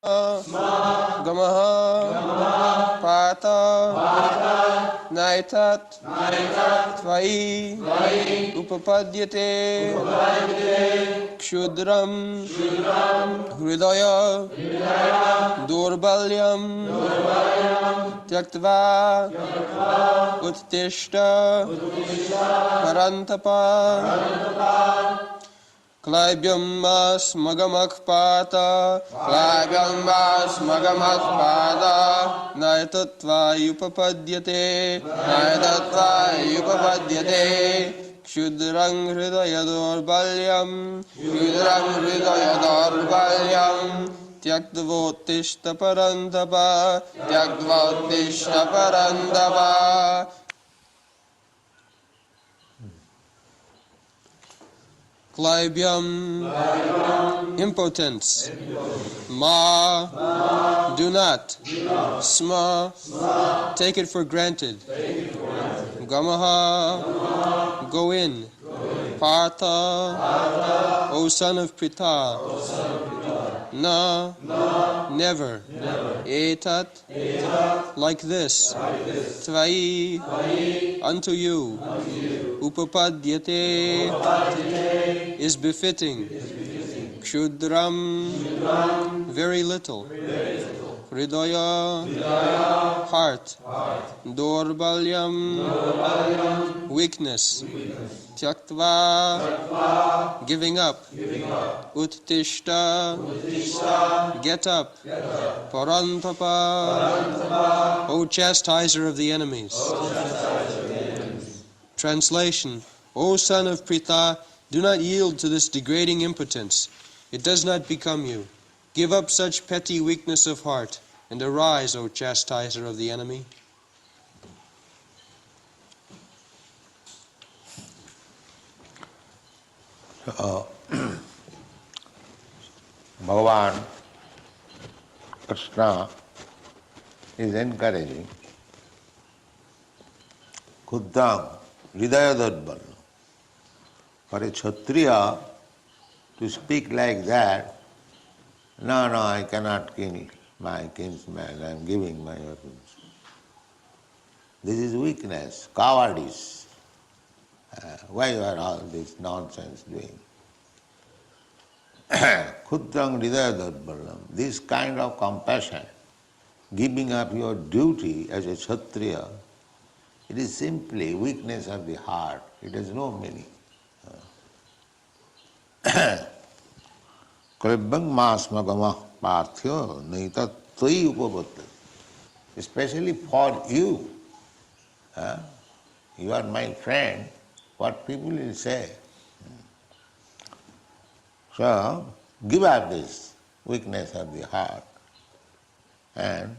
गमः पात नैतत् त्वयि उपपद्यते क्षुद्रं हृदय दौर्बल्यं त्यक्त्वा उत्तिष्ठ परन्तप क्लैब्यं स्मगमःपात नैतत्त्वायुपपद्यते क्षुद्रं हृदय दौर्बल्यं त्यक्त्वोत्तिष्ठ परन्तप Klaibyam, impotence. Ma, do not. Sma, take it for granted. Gamaha, go in. Partha, O son of Pritha. Na, never. Etat, like this. Tvai, unto you. Upapadyate, is befitting. Kshudram, very little. Hridaya, heart. Dorbalyam, weakness. Tyaktva, giving up. Uttishta, get up. Parantapa, O chastiser of the enemies. Translation: O son of Pritha, do not yield to this degrading impotence. It does not become you. Give up such petty weakness of heart, and arise, O chastiser of the enemy. Bhagavan Krishna is encouraging Khuddam Hridaya Dadbal. For a Kshatriya to speak like that, no, I cannot kill my kinsman, I am giving my weapons. This is weakness, cowardice. Why you are all this nonsense doing? Khuddam Hridaya Dadbalam. This kind of compassion, giving up your duty as a Kshatriya, it is simply weakness of the heart. It has no meaning. Klebang masmagama parthya naita tvai upavatta. Especially for you. You are my friend, what people will say. So, give up this weakness of the heart and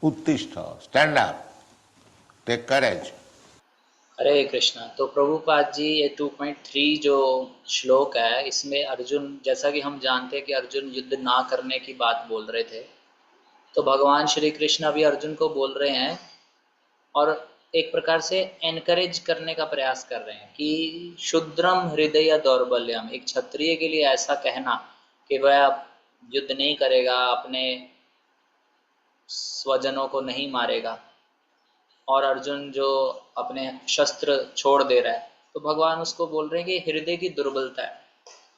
uttishta, stand up, take courage. हरे कृष्णा। तो प्रभुपाद जी ये 2.3 जो श्लोक है, इसमें अर्जुन, जैसा कि हम जानते हैं कि अर्जुन युद्ध ना करने की बात बोल रहे थे, तो भगवान श्री कृष्ण अभी अर्जुन को बोल रहे हैं और एक प्रकार से एनकरेज करने का प्रयास कर रहे हैं कि शुद्रम हृदय दौर्बल्यम, एक क्षत्रिय के लिए ऐसा कहना कि वह युद्ध नहीं करेगा, अपने स्वजनों को नहीं मारेगा, और अर्जुन जो अपने शस्त्र छोड़ दे रहा है, तो भगवान उसको बोल रहे हैं कि हृदय की दुर्बलता है,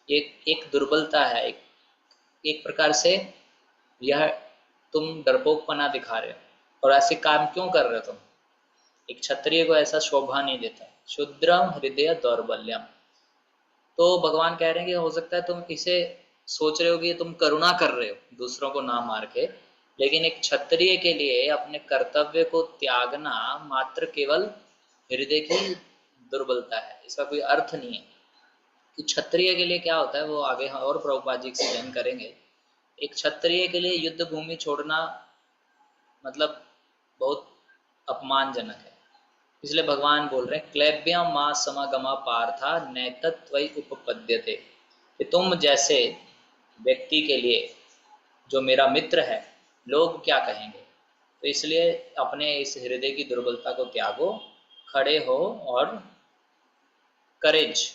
एक दुर्बलता है, एक प्रकार से यह तुम डरपोकपना दिखा रहे हो और ऐसे काम क्यों कर रहे हो तुम, एक क्षत्रिय को ऐसा शोभा नहीं देता। शुद्रम हृदय दौर्बल्यम, तो भगवान कह रहे हैं कि हो सकता है तुम इसे सोच रहे हो कि तुम करुणा कर रहे हो दूसरों को ना मार के, लेकिन एक क्षत्रिय के लिए अपने कर्तव्य को त्यागना मात्र केवल हृदय की दुर्बलता है, इसका कोई अर्थ नहीं है। कि क्षत्रिय के लिए क्या होता है वो आगे हम और प्रभुपाद जी एक्सप्लेन करेंगे। एक क्षत्रिय के लिए युद्ध भूमि छोड़ना मतलब बहुत अपमानजनक है, इसलिए भगवान बोल रहे हैं क्लैब्यम मां समागमा पार्था नैतत्वयि उपपद्यते, कि तुम जैसे व्यक्ति के लिए जो मेरा मित्र है लोग क्या कहेंगे, तो इसलिए अपने इस हृदय की दुर्बलता को त्यागो, खड़े हो और करेज,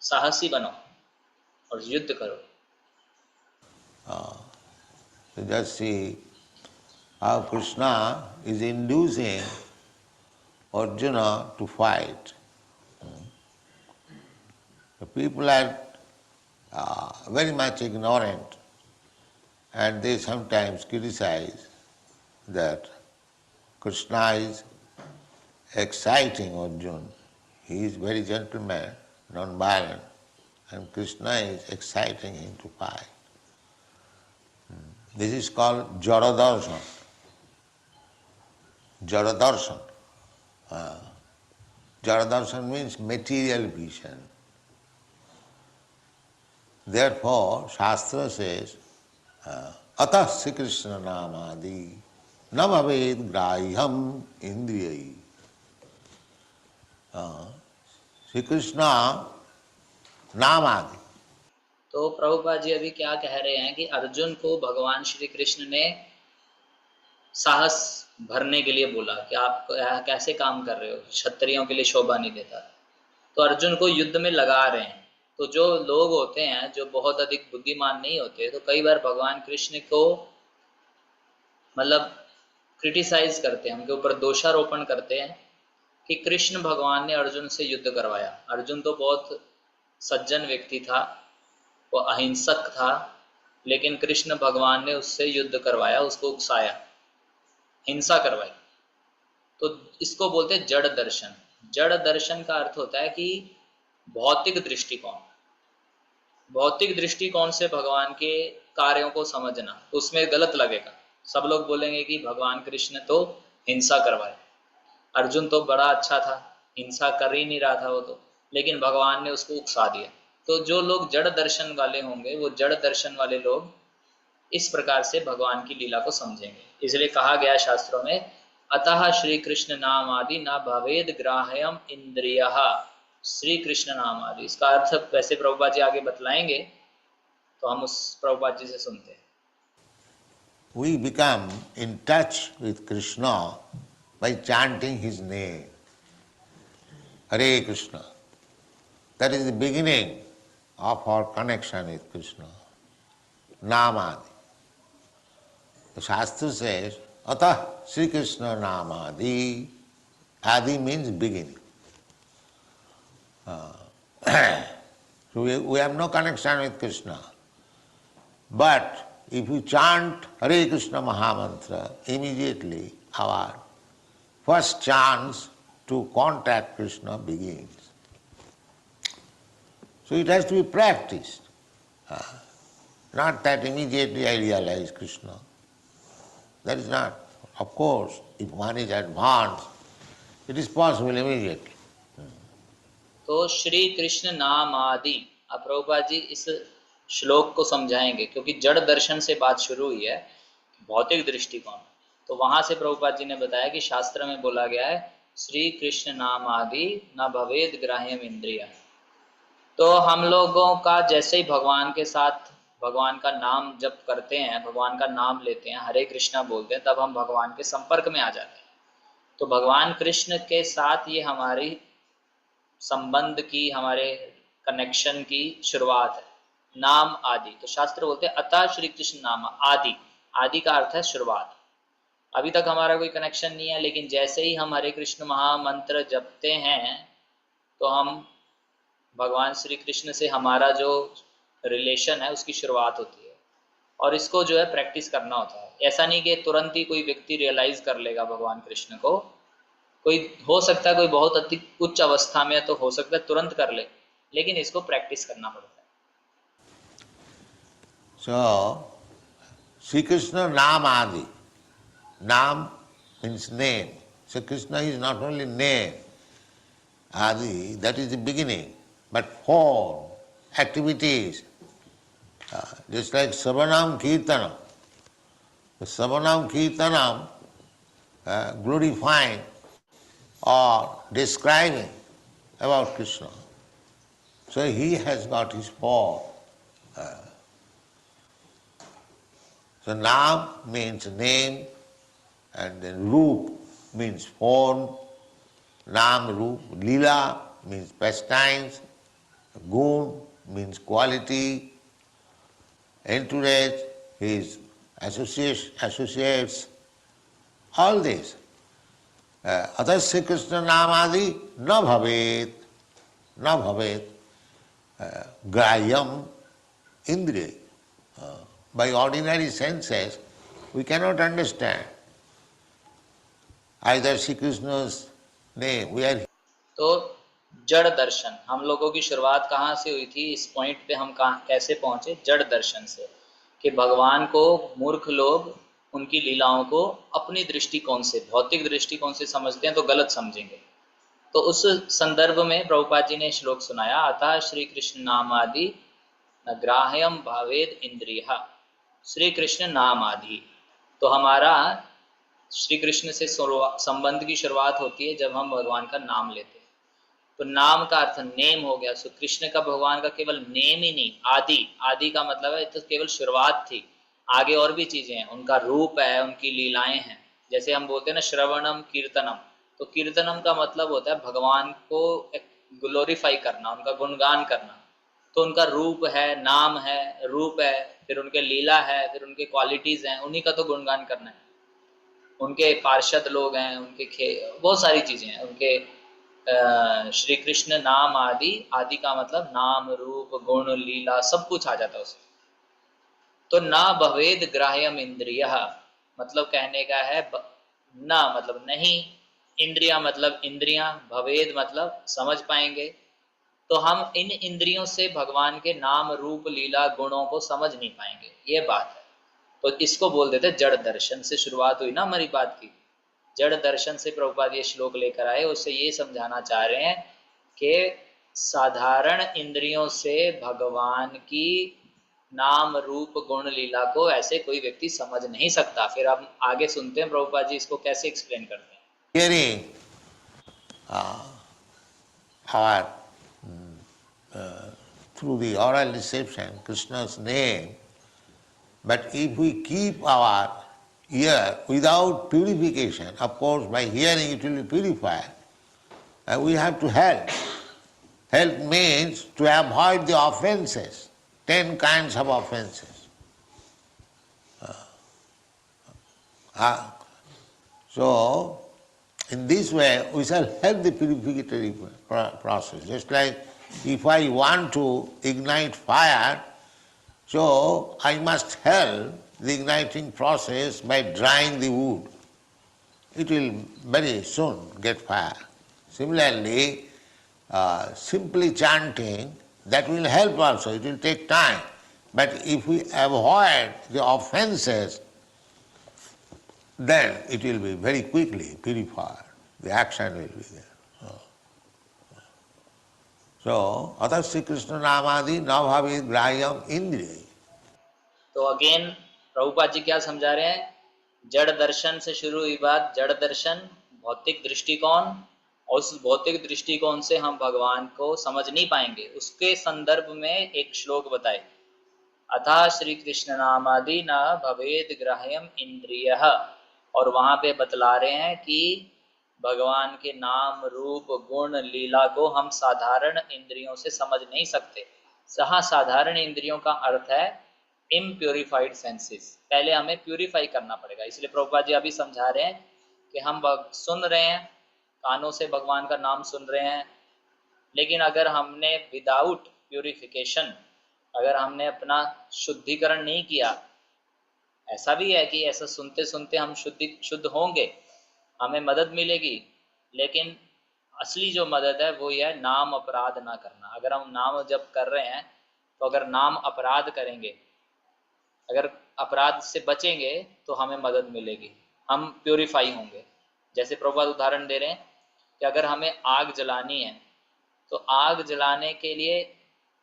साहसी बनो और युद्ध करो। So just see how Krishna is inducing Arjuna to fight. The people are very much ignorant, and they sometimes criticize that Krishna is exciting Arjuna. He is very gentleman, non-violent, and Krishna is exciting him to fight. This is called Jaradarshan. Jaradarshan. Jaradarshan means material vision. Therefore, Shastra says, Atah Sri Krishna Namadi Namaved Graham Indriyai. Sri Krishna Namadi. तो प्रभुपाद जी अभी क्या कह रहे हैं कि अर्जुन को भगवान श्री कृष्ण ने साहस भरने के लिए बोला कि आप कैसे काम कर रहे हो, क्षत्रियों के लिए शोभा नहीं देता। तो अर्जुन को युद्ध में लगा रहे हैं। तो जो लोग होते हैं जो बहुत अधिक बुद्धिमान नहीं होते, तो कई बार भगवान कृष्ण को मतलब क्रिटिसाइज करते हैं, उनके ऊपर दोषारोपण करते हैं कि कृष्ण भगवान ने अर्जुन से युद्ध करवाया। अर्जुन तो बहुत सज्जन व्यक्ति था, वो अहिंसक था, लेकिन कृष्ण भगवान ने उससे युद्ध करवाया, उसको उकसाया, हिंसा करवाई। तो इसको बोलते हैं जड़ दर्शन। जड़ दर्शन का अर्थ होता है कि भौतिक दृष्टिकोण, भौतिक दृष्टिकोण से भगवान के कार्यों को समझना, उसमें गलत लगेगा। सब लोग बोलेंगे कि भगवान कृष्ण तो हिंसा करवाए, अर्जुन तो बड़ा अच्छा था, हिंसा कर ही नहीं रहा था वो तो, लेकिन भगवान ने उसको उकसा दिया। तो जो लोग जड़ दर्शन वाले होंगे, वो जड़ दर्शन वाले लोग इस प्रकार से भगवान की लीला को समझेंगे। इसलिए कहा गया शास्त्रों में, अतः श्री कृष्ण नाम आदि न भवेद ग्राह्यम इंद्रियः। श्री कृष्ण नाम आदि, इसका अर्थ वैसे प्रभुपाद जी आगे बतलाएंगे, तो हम उस प्रभुपाद जी से सुनते हैं। We become in touch with Krishna by chanting his name. Hare Krishna. That is the beginning of our connection with Krishna. Namadi. The Shastra says, Atah Sri Krishna Namadi. Adi means beginning. So we have no connection with Krishna. But if you chant Hare Krishna Mahamantra, immediately our first chance to contact Krishna begins. So it has to be practiced. Not that immediately I realize Krishna. That is not. Of course, if one is advanced, it is possible immediately. तो श्री कृष्ण नाम आदि, अब प्रभुपाद जी इस श्लोक को समझाएंगे, क्योंकि जड़ दर्शन से बात शुरू हुई है, भौतिक दृष्टिकोण। तो वहां से प्रभुपाद जी ने बताया कि शास्त्र में बोला गया है श्री कृष्ण नाम आदि न भवेद ग्राह्यम इंद्रिय। तो हम लोगों का जैसे ही भगवान के साथ भगवान का नाम जप करते हैं, भगवान का नाम लेते हैं, हरे कृष्णा बोलते हैं, तब हम भगवान के संपर्क में आ जाते हैं। तो भगवान कृष्ण के साथ ये हमारी संबंध की, हमारे कनेक्शन की शुरुआत है। नाम आदि, तो शास्त्र बोलते हैं अतः श्री कृष्ण नाम आदि। आदि का अर्थ है शुरुआत। अभी तक हमारा कोई कनेक्शन नहीं है, लेकिन जैसे ही हम हरे कृष्ण महामंत्र जपते हैं, तो हम भगवान श्री कृष्ण से हमारा जो रिलेशन है उसकी शुरुआत होती है। और इसको जो है प्रैक्टिस करना होता है। ऐसा नहीं कि तुरंत ही कोई व्यक्ति रियलाइज कर लेगा भगवान कृष्ण को। कोई हो सकता है कोई बहुत अति उच्च अवस्था में, तो हो सकता है तुरंत कर ले, लेकिन इसको प्रैक्टिस करना पड़ता है। So, Sri Krishna Nam Adi. Nam means name. So Krishna is not only name, Adi, that is the beginning, but form, activities. Just like Savanam Kirtanam. The Savanam Kirtanam glorifying or describing about Krishna. So he has got his form. So Nam means name, and then Roop means form. Nam, Roop, Lila means pastimes. Gun means quality. Entourage, his associates, all this. Atas Sri Krishna namadi na bhavet grahyam indriya. By ordinary senses, we cannot understand either Sri Krishna's name. We are तो जड़ दर्शन, हम लोगों की शुरुआत कहाँ से हुई थी, इस पॉइंट पे हम कहाँ कैसे पहुंचे? जड़ दर्शन से, कि भगवान को मूर्ख लोग उनकी लीलाओं को अपनी दृष्टिकोण से, भौतिक दृष्टिकोण से समझते हैं तो गलत समझेंगे। तो उस संदर्भ में प्रभुपाद जी ने श्लोक सुनाया, अतः श्री कृष्ण नाम आदि न ग्राह्यम भावेद इंद्रिय। श्री कृष्ण नाम आदि, तो हमारा श्री कृष्ण से संबंध की शुरुआत होती है जब हम भगवान का नाम लेते हैं। तो नाम का अर्थ नेम हो गया। सो कृष्ण का, भगवान का केवल नेम ही नहीं, आदि, आदि का मतलब है तो केवल शुरुआत थी, आगे और भी चीजें हैं, उनका रूप है, उनकी लीलाएं हैं। जैसे हम बोलते हैं ना श्रवणम कीर्तनम, तो कीर्तनम का मतलब होता है भगवान को ग्लोरीफाई करना, उनका गुणगान करना। तो उनका रूप है, नाम है, रूप है, फिर उनके लीला है, फिर उनके क्वालिटीज हैं, उन्हीं का तो गुणगान करना है। उनके पार्षद लोग हैं, उनके बहुत सारी चीजें हैं उनके। श्री कृष्ण नाम आदि, आदि का मतलब नाम, रूप, गुण, लीला सब कुछ आ जाता है उसमें। तो ना भवेद ग्राह्यम इंद्रिय, मतलब कहने का है ना मतलब नहीं, इंद्रिया मतलब इंद्रियां, भवेद मतलब समझ पाएंगे। तो हम इन इंद्रियों से भगवान के नाम, रूप, लीला, गुणों को समझ नहीं पाएंगे, ये बात है। तो इसको बोल देते जड़ दर्शन से शुरुआत हुई ना हमारी बात की। जड़ दर्शन से प्रभुपाद ये श्लोक लेकर आए, उससे ये समझाना चाह रहे हैं कि साधारण इंद्रियों से भगवान की नाम, रूप, गुण, लीला को ऐसे कोई व्यक्ति समझ नहीं सकता। फिर हम आगे सुनते हैं प्रभुपाद जी इसको कैसे एक्सप्लेन करते हैं। hearing our through the oral reception Krishna's name, but if we keep our ear without purification, of course by hearing it will be purified, we have to help. Help means to avoid the offenses, 10 kinds of offenses. So, in this way, we shall help the purificatory process. Just like if I want to ignite fire, so I must help the igniting process by drying the wood. It will very soon get fire. Similarly, simply chanting, that will help also, it will take time. But if we avoid the offenses, then it will be very quickly purified. The action will be there. So, Atha Sri Krishna Namadi na bhavi grahyam indriya. तो again Prabhupada ji क्या समझा रहे हैं? जड़ दर्शन से शुरू हुई बात। जड़ दर्शन भौतिक दृष्टिकोण, और उस भौतिक दृष्टिकोण से हम भगवान को समझ नहीं पाएंगे। उसके संदर्भ में एक श्लोक बताए, अतः श्री कृष्ण नामादि न भवेद ग्राह्यम इंद्रिय। और वहां पे बतला रहे हैं कि भगवान के नाम, रूप, गुण, लीला को हम साधारण इंद्रियों से समझ नहीं सकते। जहां साधारण इंद्रियों का अर्थ है इम्प्योरिफाइड सेंसेस, पहले हमें प्यूरिफाई करना पड़ेगा। इसलिए प्रभुपाद जी अभी समझा रहे हैं कि हम सुन रहे हैं, कानों से भगवान का नाम सुन रहे हैं, लेकिन अगर हमने विदाउट प्यूरिफिकेशन, अगर हमने अपना शुद्धिकरण नहीं किया, ऐसा भी है कि ऐसा सुनते सुनते हम शुद्ध होंगे, हमें मदद मिलेगी, लेकिन असली जो मदद है वो यह नाम अपराध ना करना। अगर हम नाम जब कर रहे हैं तो अगर नाम अपराध करेंगे, अगर अपराध से बचेंगे तो हमें मदद मिलेगी, हम प्योरीफाई होंगे। जैसे प्रभुपाद उदाहरण दे रहे हैं कि अगर हमें आग जलानी है तो आग जलाने के लिए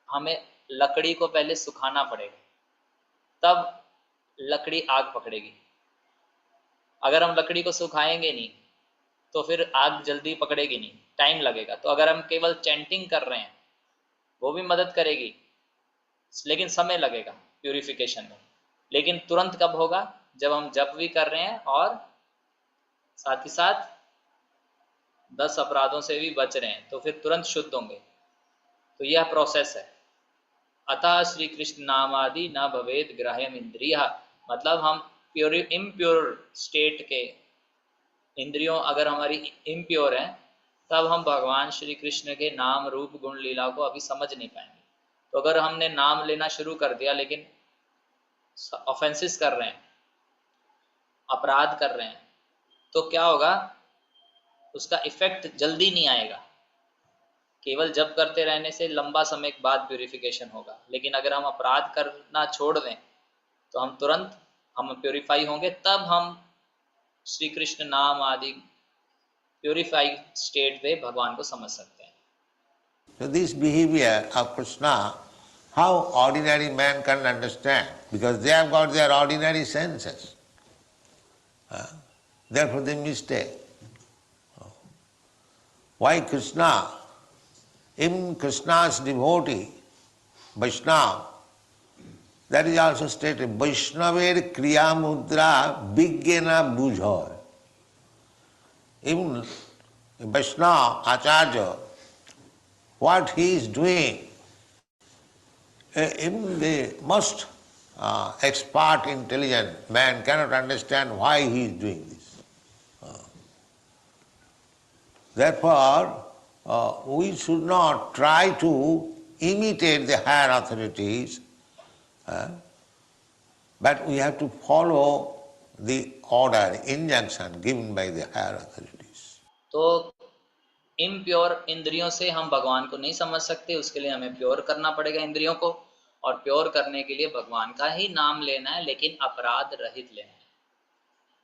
हमें लकड़ी को पहले सुखाना पड़ेगा, तब लकड़ी आग पकड़ेगी। अगर हम लकड़ी को सुखाएंगे नहीं तो फिर आग जल्दी पकड़ेगी नहीं, टाइम लगेगा। तो अगर हम केवल चैंटिंग कर रहे हैं वो भी मदद करेगी, लेकिन समय लगेगा प्यूरिफिकेशन में। लेकिन तुरंत कब होगा? जब हम जप भी कर रहे हैं और साथ ही साथ 10 अपराधों से भी बच रहे हैं, तो फिर तुरंत शुद्ध होंगे। तो यह प्रोसेस है। अतः श्री कृष्ण नामादि न भवेद ग्राह्यम इंद्रिय। मतलब हम इम्प्योर स्टेट के, इंद्रियों अगर हमारी इम्प्योर हैं, तब हम भगवान श्री कृष्ण के नाम रूप गुण लीला को अभी समझ नहीं पाएंगे। तो अगर हमने नाम लेना शुरू कर दिया लेकिन ऑफेंसेस कर रहे हैं, अपराध कर रहे हैं, तो क्या होगा, उसका इफेक्ट जल्दी नहीं आएगा। केवल जप करते रहने से लंबा समय के बाद प्यूरिफिकेशन होगा, लेकिन अगर हम अपराध करना छोड़ दें तो हम तुरंत हम प्योरीफाई होंगे, तब हम श्री कृष्ण नाम आदि प्योरीफाइड स्टेट में भगवान को समझ सकते हैं। So this behavior of Krishna, how ordinary man can understand? Because they have got their ordinary senses. Therefore they mistake. Why Krishna? Even Krishna's devotee, Vaishnava, that is also stated, Vaishnaver kriya mudra vigyena bujhoy. Even Vaishnava, Acharya, what he is doing, even the most expert, intelligent man cannot understand why he is doing this. Therefore, we should not try to imitate the higher authorities, but we have to follow the order, injunction given by the higher authorities. तो impure इंद्रियों से हम भगवान को नहीं समझ सकते, उसके लिए हमें प्योर करना पड़ेगा इंद्रियों को, और प्योर करने के लिए भगवान का ही नाम लेना है, लेकिन अपराध रहित लेना है।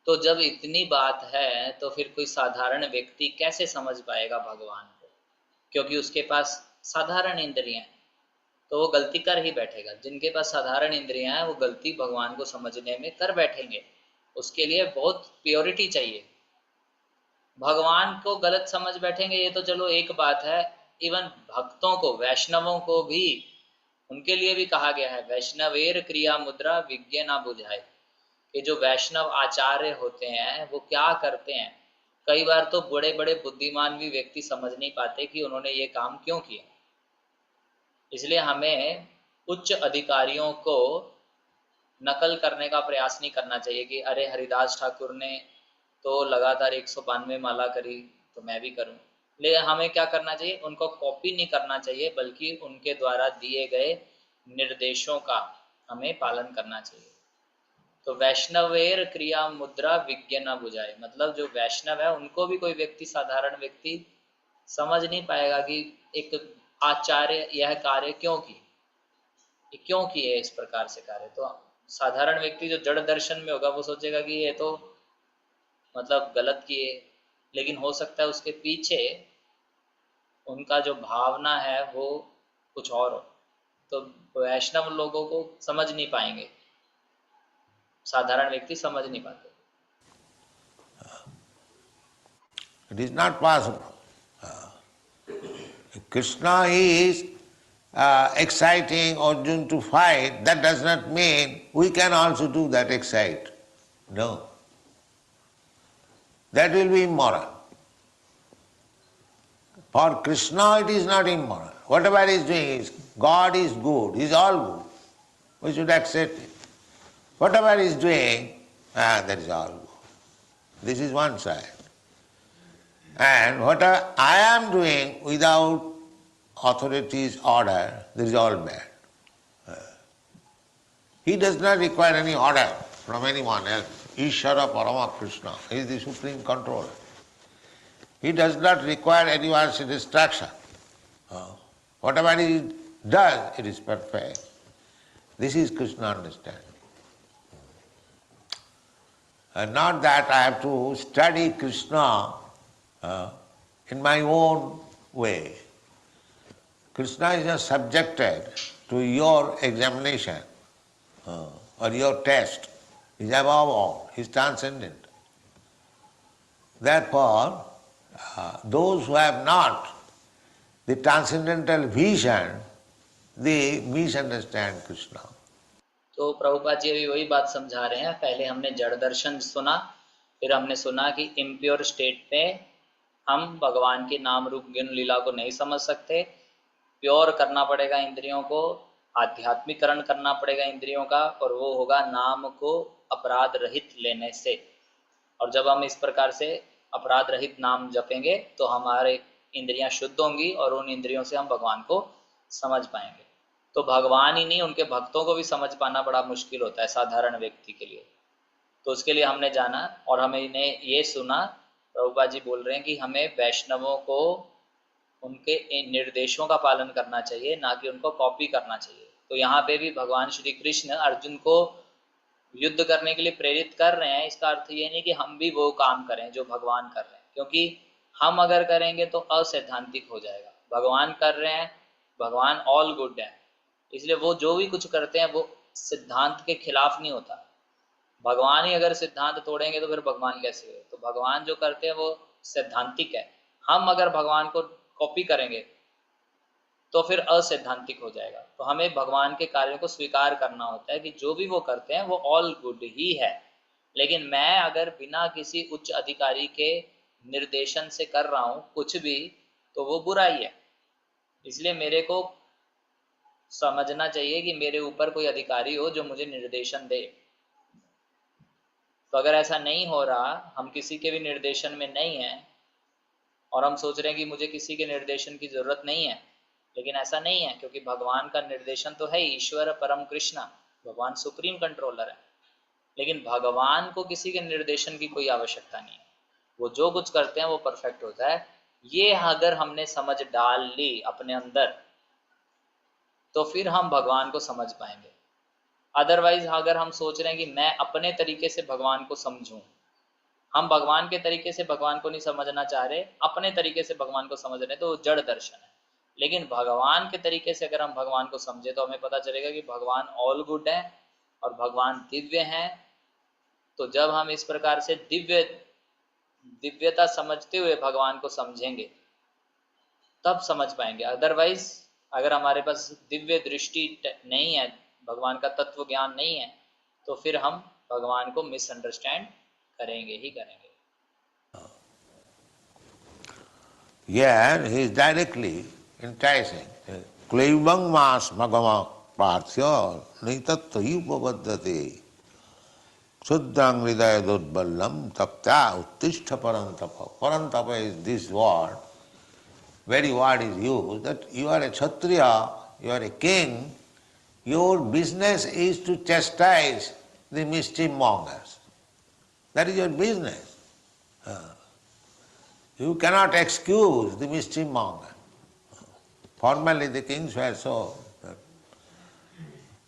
तो जब इतनी बात है तो फिर कोई साधारण व्यक्ति कैसे समझ पाएगा भगवान को, क्योंकि उसके पास साधारण इंद्रियां हैं, तो वो गलती कर ही बैठेगा। जिनके पास साधारण इंद्रियां हैं वो गलती भगवान को समझने में कर बैठेंगे, उसके लिए बहुत प्योरिटी चाहिए। भगवान को गलत समझ बैठेंगे ये तो चलो एक बात है, इवन भक्तों को, वैष्णवों को भी, उनके लिए भी कहा गया है, वैष्णवेर क्रिया मुद्रा विज्ञ ना बुझाए, कि जो वैष्णव आचार्य होते हैं वो क्या करते हैं। कई बार तो बड़े बड़े बुद्धिमान भी व्यक्ति समझ नहीं पाते कि उन्होंने ये काम क्यों किया। इसलिए हमें उच्च अधिकारियों को नकल करने का प्रयास नहीं करना चाहिए कि अरे हरिदास ठाकुर ने तो लगातार 192 माला करी तो मैं भी करूं। लेकिन हमें क्या करना चाहिए, उनको कॉपी नहीं करना चाहिए, बल्कि उनके द्वारा दिए गए निर्देशों का हमें पालन करना चाहिए। तो वैष्णवेर क्रिया मुद्रा विज्ञ न बुझाए, मतलब जो वैष्णव है उनको भी कोई व्यक्ति, साधारण व्यक्ति समझ नहीं पाएगा कि एक आचार्य यह कार्य क्यों किए इस प्रकार से कार्य। तो साधारण व्यक्ति जो जड़ दर्शन में होगा वो सोचेगा कि ये तो मतलब गलत किए, लेकिन हो सकता है उसके पीछे उनका जो भावना है वो कुछ और हो। तो वैष्णव लोगों को समझ नहीं पाएंगे, साधारण व्यक्ति समझ नहीं पाते। It is not possible. Krishna is exciting Arjuna to fight, that does not mean we can also do that excite. No. That will be immoral. For Krishna it is not immoral. Whatever he is doing is, God is good, he is all good. We should accept it. Whatever he is doing, that is all good. This is one side. And what I am doing without authority's order, this is all bad. He does not require any order from anyone else. Ishvara Parama Krishna, he is the supreme controller. He does not require anyone's instruction. Whatever he does, it is perfect. This is Krishna understanding. And not that I have to study Krishna in my own way. Krishna is not subjected to your examination or your test. He is above all, he is transcendent. Therefore, those who have not the transcendental vision, they misunderstand Krishna. तो प्रभुपाद जी अभी वही बात समझा रहे हैं। पहले हमने जड़ दर्शन सुना, फिर हमने सुना कि इम्प्योर स्टेट में हम भगवान के नाम रूप गुण लीला को नहीं समझ सकते, प्योर करना पड़ेगा इंद्रियों को, आध्यात्मिकरण करना पड़ेगा इंद्रियों का, और वो होगा नाम को अपराध रहित लेने से। और जब हम इस प्रकार से अपराध रहित नाम जपेंगे तो हमारे इंद्रियां शुद्ध होंगी और उन इंद्रियों से हम भगवान को समझ पाएंगे। तो भगवान ही नहीं, उनके भक्तों को भी समझ पाना बड़ा मुश्किल होता है साधारण व्यक्ति के लिए। तो उसके लिए हमने जाना और हमें ये सुना, प्रभुपाद जी बोल रहे हैं कि हमें वैष्णवों को उनके इन निर्देशों का पालन करना चाहिए, ना कि उनको कॉपी करना चाहिए। तो यहाँ पे भी भगवान श्री कृष्ण अर्जुन को युद्ध करने के लिए प्रेरित कर रहे हैं। इसका अर्थ ये नहीं कि हम भी वो काम करें जो भगवान कर रहे हैं, क्योंकि हम अगर करेंगे तो असैद्धांतिक हो जाएगा। भगवान कर रहे हैं, भगवान ऑल गुड है, इसलिए वो जो भी कुछ करते हैं वो सिद्धांत के खिलाफ नहीं होता। भगवान ही अगर सिद्धांत तोड़ेंगे तो फिर भगवान कैसे हुए? तो भगवान जो करते हैं वो सैद्धांतिक है। हम अगर भगवान को कॉपी करेंगे तो फिर असैद्धांतिक हो जाएगा। तो हमें भगवान के कार्यों को स्वीकार करना होता है कि जो भी वो करते हैं वो ऑल गुड ही है। लेकिन मैं अगर बिना किसी उच्च अधिकारी के निर्देशन से कर रहा हूं कुछ भी, तो वो बुराई है। इसलिए मेरे को समझना चाहिए कि मेरे ऊपर कोई अधिकारी हो जो मुझे निर्देशन दे। तो अगर ऐसा नहीं हो रहा, हम किसी के भी निर्देशन में नहीं है और हम सोच रहे हैं कि मुझे किसी के निर्देशन की जरूरत नहीं है, लेकिन ऐसा नहीं है, क्योंकि भगवान का निर्देशन तो है, ईश्वर परम कृष्णा, भगवान सुप्रीम कंट्रोलर है। लेकिन भगवान को किसी के निर्देशन की कोई आवश्यकता नहीं है, वो जो कुछ करते हैं वो परफेक्ट होता है। ये अगर हमने समझ डाल ली अपने अंदर तो फिर हम भगवान को समझ पाएंगे। अदरवाइज अगर हम सोच रहे हैं कि मैं अपने तरीके से भगवान को समझूं, हम भगवान के तरीके से भगवान को नहीं समझना चाह रहे, अपने तरीके से भगवान को समझ रहे, तो जड़ दर्शन है। लेकिन भगवान के तरीके से अगर हम भगवान को समझे तो हमें पता चलेगा कि भगवान ऑल गुड है और भगवान दिव्य हैं। तो जब हम इस प्रकार से दिव्यता समझते हुए भगवान को समझेंगे तब समझ पाएंगे। अदरवाइज अगर हमारे पास दिव्य दृष्टि नहीं है, भगवान का तत्व ज्ञान नहीं है, तो फिर हम भगवान को मिसअंडरस्टैंड करेंगे ही करेंगे। Here he is directly enticing. Klaivang mas magama parthya naitatvahi upavaddhate Sudrang hridaya dudballam tapta uttishta parantapa. Parantapa is this word, very word is used, that you are a Kshatriya, you are a king, your business is to chastise the mischief mongers. That is your business. You cannot excuse the mischief monger. Formerly the kings were so.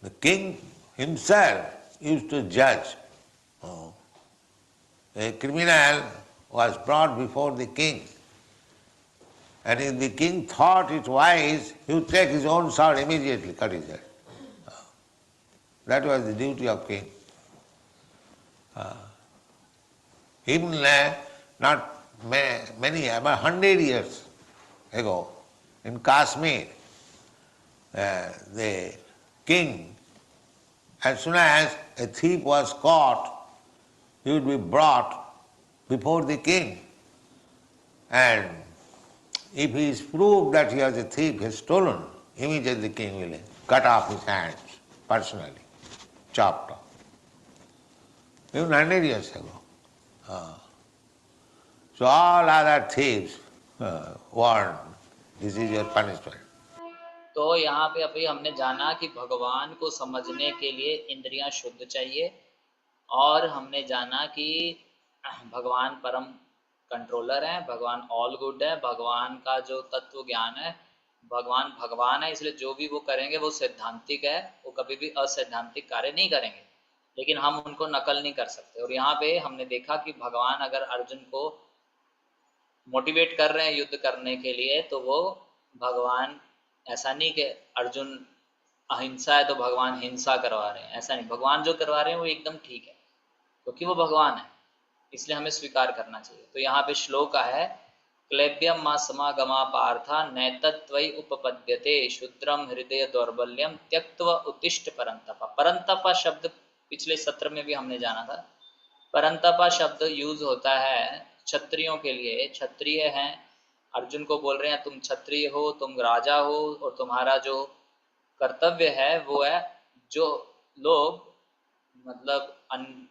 The king himself used to judge. A criminal was brought before the king, and if the king thought it wise, he would take his own sword immediately, cut his head. That was the duty of king. Even not many, about 100 years ago, in Kashmir, the king, as soon as a thief was caught, he would be brought before the king. And if he is proved that he was a thief, he has stolen, immediately the king will cut off his hands personally, chopped off. Even 100 years ago. So all other thieves warned, this is your punishment. तो यहाँ पे अभी हमने जाना कि भगवान को समझने के लिए इंद्रियां शुद्ध चाहिए, और हमने जाना कि भगवान परम कंट्रोलर है, भगवान ऑल गुड है, भगवान का जो तत्व ज्ञान है, भगवान है, इसलिए जो भी वो करेंगे वो सैद्धांतिक है, वो कभी भी असैद्धांतिक कार्य नहीं करेंगे, लेकिन हम उनको नकल नहीं कर सकते। और यहाँ पे हमने देखा कि भगवान अगर अर्जुन को मोटिवेट कर रहे हैं युद्ध करने के लिए, तो वो भगवान ऐसा नहीं कि अर्जुन अहिंसा है तो भगवान हिंसा करवा रहे हैं, ऐसा नहीं। भगवान जो करवा रहे हैं वो एकदम ठीक है, क्योंकि वो भगवान है, इसलिए हमें स्वीकार करना चाहिए। तो यहाँ पे श्लोक है, क्लेब्यम मा समागमा पार्था नैतत्वयि उपपद्यते शुद्रम हृदय दौर्बल्यम त्यक्त्वा उत्तिष्ठ परंतपा। परंतपा शब्द पिछले सत्र में भी हमने जाना था। परंतपा शब्द यूज होता है क्षत्रियों के लिए। क्षत्रिय हैं, अर्जुन को बोल रहे हैं तुम क्षत्रिय हो, तुम राजा हो, और तुम्हारा जो कर्तव्य है वो है जो लोग मतलब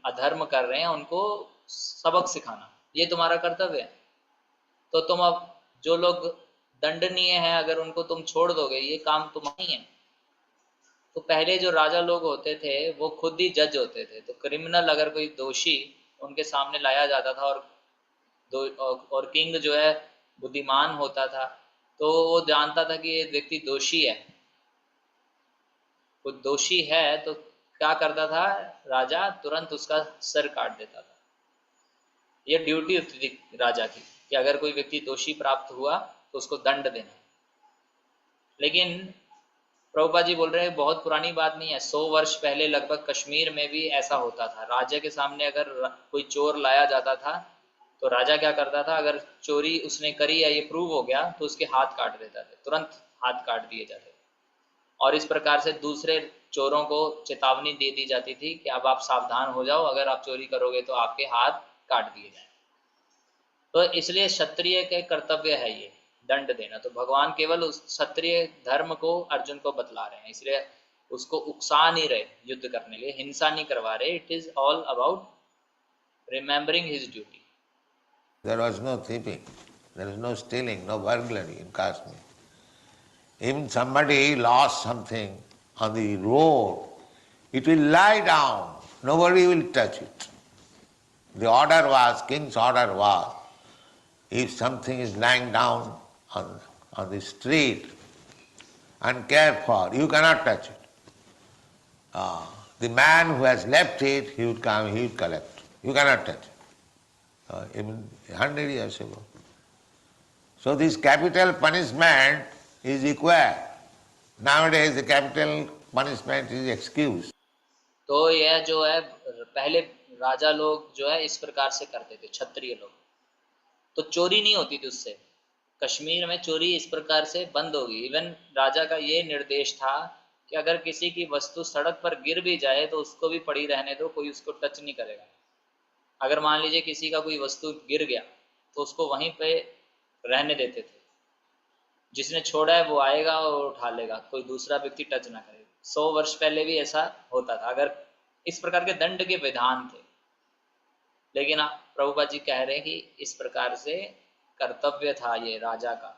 अधर्म कर रहे हैं उनको सबक सिखाना, ये तुम्हारा कर्तव्य है। तो तुम अब जो लोग दंडनीय हैं अगर उनको तुम छोड़ दोगे, ये काम तुम्हारा ही है। तो पहले जो राजा लोग होते थे वो खुद ही जज होते थे, तो क्रिमिनल अगर कोई दोषी उनके सामने लाया जाता था और किंग जो है बुद्धिमान होता था, तो वो जानता था कि ये व्यक्ति दोषी है, वो दोषी है, तो क्या करता था राजा, तुरंत उसका सर काट देता था। ये ड्यूटी होती थी राजा की कि अगर कोई व्यक्ति दोषी प्राप्त हुआ तो उसको दंड देना। लेकिन प्रभुपाद जी बोल रहे हैं बहुत पुरानी बात नहीं है, 100 वर्ष पहले लगभग कश्मीर में भी ऐसा होता था। राजा के सामने अगर कोई चोर लाया जाता था तो राजा क्या करता था, अगर चोरी उसने करी है ये प्रूव हो गया तो उसके हाथ काट देता था, तुरंत हाथ काट दिए जाते थे। और इस प्रकार से दूसरे चोरों को चेतावनी दे दी जाती थी कि अब आप सावधान हो जाओ, अगर आप चोरी करोगे तो आपके हाथ काट दिए जाए। तो इसलिए क्षत्रिय के कर्तव्य है ये दंड देना। तो भगवान केवल उस क्षत्रिय धर्म को अर्जुन को बतला रहे हैं, इसलिए उसको उकसा नहीं रहे युद्ध करने के लिए, हिंसा नहीं करवा रहे। It is all about remembering his duty. There was no thieving, there was no stealing, no burglary in Kashmir. Even somebody lost something on the road, it will lie down, nobody will touch it. The order was, king's order was, if something is lying down on the street uncared for, you cannot touch it. The man who has left it, he would come, he would collect. You cannot touch it. Even 100 years ago. So this capital punishment is required. Nowadays the capital punishment is excused. तो यह जो है पहले राजा लोग जो है इस प्रकार से करते थे, क्षत्रिय लोग, तो चोरी नहीं होती थी उससे। कश्मीर में चोरी इस प्रकार से बंद होगी। इवन राजा का ये निर्देश था कि अगर किसी की वस्तु सड़क पर गिर भी जाए तो उसको भी पड़ी रहने दो, कोई उसको टच नहीं करेगा। अगर मान लीजिए किसी का कोई वस्तु गिर गया तो उसको वहीं पे रहने देते थे, जिसने छोड़ा है वो आएगा और उठा लेगा, कोई दूसरा व्यक्ति टच ना करेगा। 100 वर्ष पहले भी ऐसा होता था, अगर इस प्रकार के दंड के विधान थे। लेकिन प्रभुपाद जी कह रहे हैं कि इस प्रकार से कर्तव्य था ये राजा का।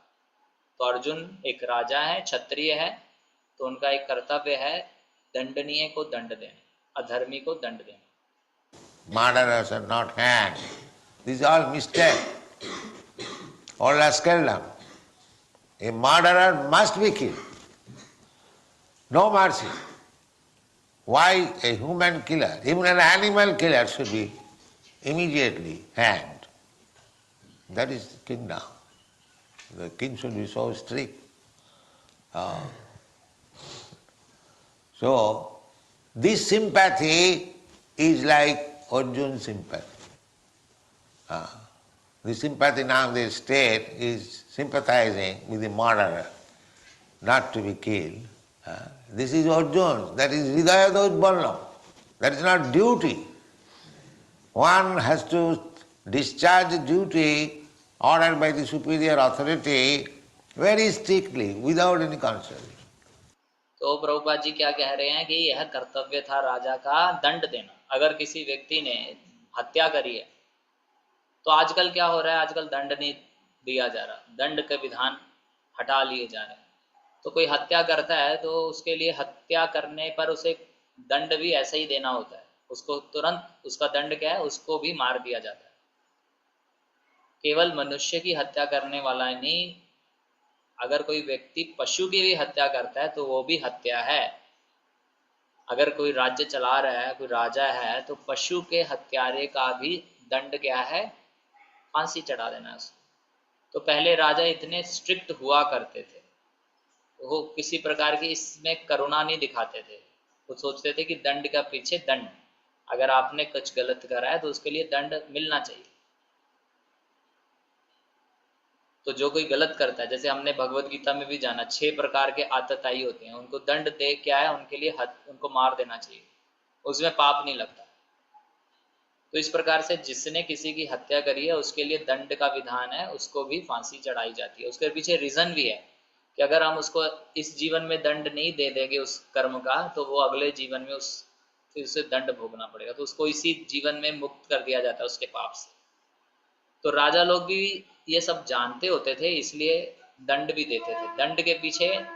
तो अर्जुन एक राजा है, क्षत्रिय है, तो उनका एक कर्तव्य है दंडनीय को दंड देना, अधर्मी को दंड देना। Murderers are not hanged. This is all mistake. All rascaldom. A murderer must be killed. No mercy. Why a human killer, even an animal killer should be immediately hanged? That is the kingdom. The king should be so strict. So, this sympathy is like Arjun's sympathy. The sympathy now the state is sympathizing with the murderer, not to be killed. This is Arjun, that is Hridaya Dodballam. That is not duty. One has to discharge duty ordered by the superior authority very strictly, without any consideration. तो प्रभुपाद जी क्या कह रहे हैं कि यह कर्तव्य था राजा का दंड देना। अगर किसी व्यक्ति ने हत्या करी है, तो आजकल क्या हो रहा है, आजकल दंड नहीं दिया जा रहा, दंड के विधान हटा लिए जा रहे हैं। तो कोई हत्या करता है तो उसके लिए हत्या करने पर उसे दंड भी ऐसा ही देना होता है, उसको तुरंत उसका दंड क्या है, उसको भी मार दिया जाता है। केवल मनुष्य की हत्या करने वाला नहीं, अगर कोई व्यक्ति पशु की भी हत्या करता है तो वो भी हत्या है। अगर कोई राज्य चला रहा है, कोई राजा है, तो पशु के हत्यारे का भी दंड क्या है, फांसी चढ़ा देना उसको। तो पहले राजा इतने स्ट्रिक्ट हुआ करते थे, वो किसी प्रकार की इसमें करुणा नहीं दिखाते थे। वो सोचते थे कि दंड का पीछे दंड, अगर आपने कुछ गलत करा है तो उसके लिए दंड मिलना चाहिए। तो जो कोई गलत करता है, जैसे हमने भगवत गीता में भी जाना, 6 प्रकार के आतताई होते हैं, उनको दंड दे क्या है, उनके लिए उनको मार देना चाहिए, उसमें पाप नहीं लगता। तो इस प्रकार से जिसने किसी की हत्या करी है उसके लिए दंड का विधान है, उसको भी फांसी चढ़ाई जाती है। उसके पीछे रीजन भी है कि अगर हम उसको इस जीवन में दंड नहीं दे देंगे उस कर्म का, तो वो अगले जीवन में फिर उसे दंड भोगना पड़ेगा, तो उसको इसी जीवन में मुक्त कर दिया जाता है उसके पाप से। तो राजा लोग भी ये सब जानते होते थे, इसलिए दंड भी देते थे। दंड के पीछे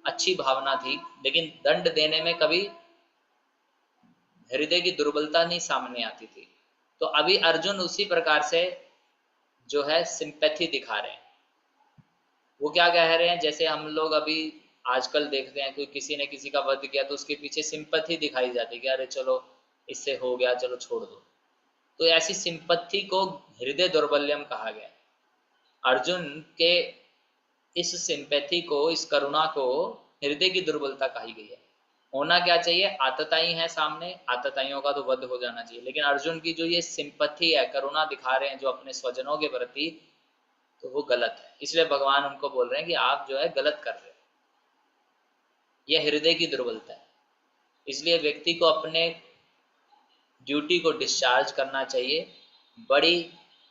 अच्छी भावना थी, लेकिन दंड देने में कभी हृदय की दुर्बलता नहीं सामने आती थी। तो अभी अर्जुन उसी प्रकार से जो है सिंपैथी दिखा रहे हैं। वो क्या कह रहे हैं, जैसे हम लोग अभी आजकल देखते हैं कोई किसी ने किसी का वध किया तो उसके पीछे सिंपैथी दिखाई जाती है कि अरे चलो इससे हो गया, चलो छोड़ दो। तो ऐसी सिंपैथी को हृदय दौर्बल्यम कहा गया। अर्जुन के इस सिंपैथी को, इस करुणा को हृदय की दुर्बलता कही गई है। होना क्या चाहिए, आतताई है सामने, आतताइयों का तो वध हो जाना चाहिए, लेकिन अर्जुन की जो ये सिंपैथी है, करुणा दिखा रहे हैं जो अपने स्वजनों के प्रति, तो वो गलत है। इसलिए भगवान उनको बोल रहे हैं कि आप जो है गलत कर रहे हो, यह हृदय की दुर्बलता है। इसलिए व्यक्ति को अपने ड्यूटी को डिस्चार्ज करना चाहिए बड़ी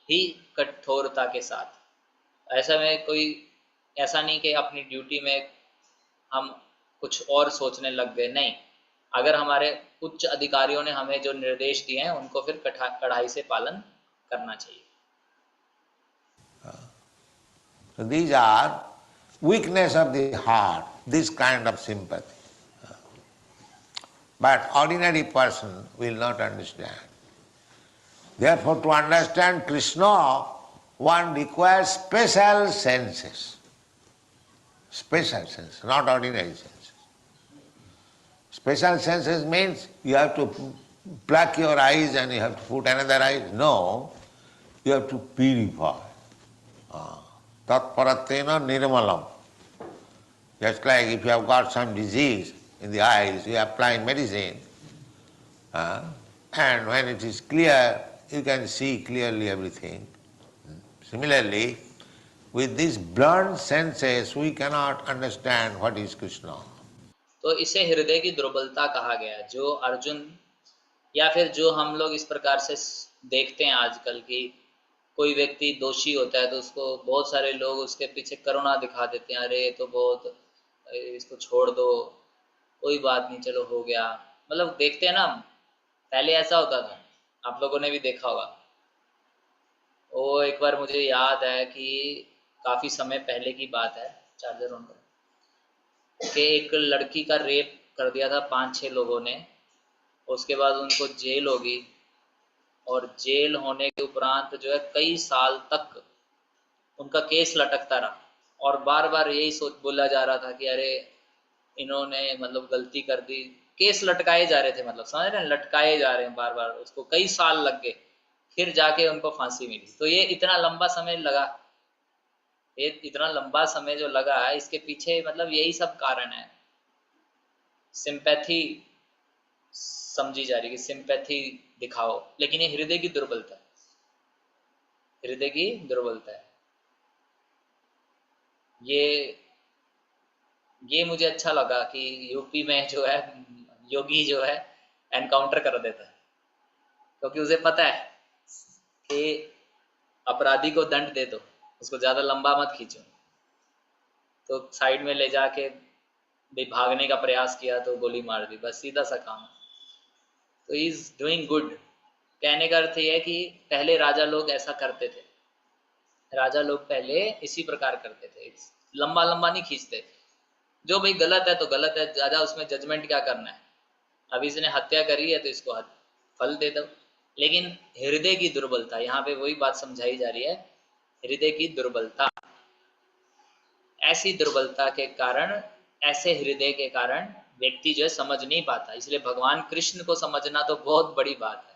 ही कठोरता के साथ। ऐसा नहीं कि अपनी ड्यूटी में हम कुछ और सोचने लग गए, नहीं। अगर हमारे उच्च अधिकारियों ने हमें जो निर्देश दिए हैं उनको फिर कड़ाई से पालन करना चाहिए। So these are weakness of the heart, this kind of sympathy. But ordinary person will not understand. Therefore, to understand Krishna, one requires special senses. Special senses, not ordinary senses. Special senses means you have to pluck your eyes and you have to put another eye. No, you have to purify. Tatparatena nirmalam. Just like if you have got some disease in the eyes, you apply medicine, and when it is clear, you can see clearly everything. Similarly, with these blunt senses, we cannot understand what is Krishna. तो इसे हृदय की दुर्बलता कहा गया। जो अर्जुन या फिर जो हम लोग इस प्रकार से देखते हैं आजकल की, कोई व्यक्ति दोषी होता है तो उसको बहुत सारे लोग उसके पीछे करुणा दिखा देते हैं, अरे तो बहुत, इसको छोड़ दो, कोई बात नहीं, चलो हो गया। मतलब देखते हैं ना, पहले ऐसा होता था, आप लोगों ने भी देखा होगा। वो एक बार मुझे याद है कि काफी समय पहले की बात है, चार्जर ऑन कि एक लड़की का रेप कर दिया था 5-6 लोगों ने। उसके बाद उनको जेल होगी, और जेल होने के उपरांत जो है कई साल तक उनका केस लटकता रहा, और बार बार यही सोच बोला जा रहा था कि अरे इन्होंने मतलब गलती कर दी। केस लटकाए जा रहे थे, मतलब समझ रहे हैं, लटकाए जा रहे हैं बार बार, उसको कई साल लग गए, फिर जाके उनको फांसी मिली। तो ये इतना लंबा समय लगा, ये इतना लंबा समय जो लगा है, इसके पीछे मतलब यही सब कारण है। सिंपैथी समझी जा रही है कि सिंपैथी दिखाओ, लेकिन ये हृदय की दुर्बलता है, हृदय की दुर्बलता है। ये मुझे अच्छा लगा कि यूपी में जो है योगी जो है एनकाउंटर कर देता है, क्योंकि उसे पता है कि अपराधी को दंड दे दो, उसको ज्यादा लंबा मत खींचो। तो साइड में ले जाके भागने का प्रयास किया तो गोली मार दी, बस सीधा सा काम। तो ही इज डूइंग गुड। कहने का अर्थ यह है कि पहले राजा लोग ऐसा करते थे, राजा लोग पहले इसी प्रकार करते थे, लंबा लंबा नहीं खींचते। जो भाई गलत है तो गलत है, ज्यादा उसमें जजमेंट क्या करना है। अभी इसने हत्या करी है तो इसको फल दे दो। लेकिन हृदय की दुर्बलता, यहाँ पे वही बात समझाई जा रही है, हृदय की दुर्बलता। ऐसी दुर्बलता के कारण, ऐसे हृदय के कारण व्यक्ति जो है समझ नहीं पाता। इसलिए भगवान कृष्ण को समझना तो बहुत बड़ी बात है।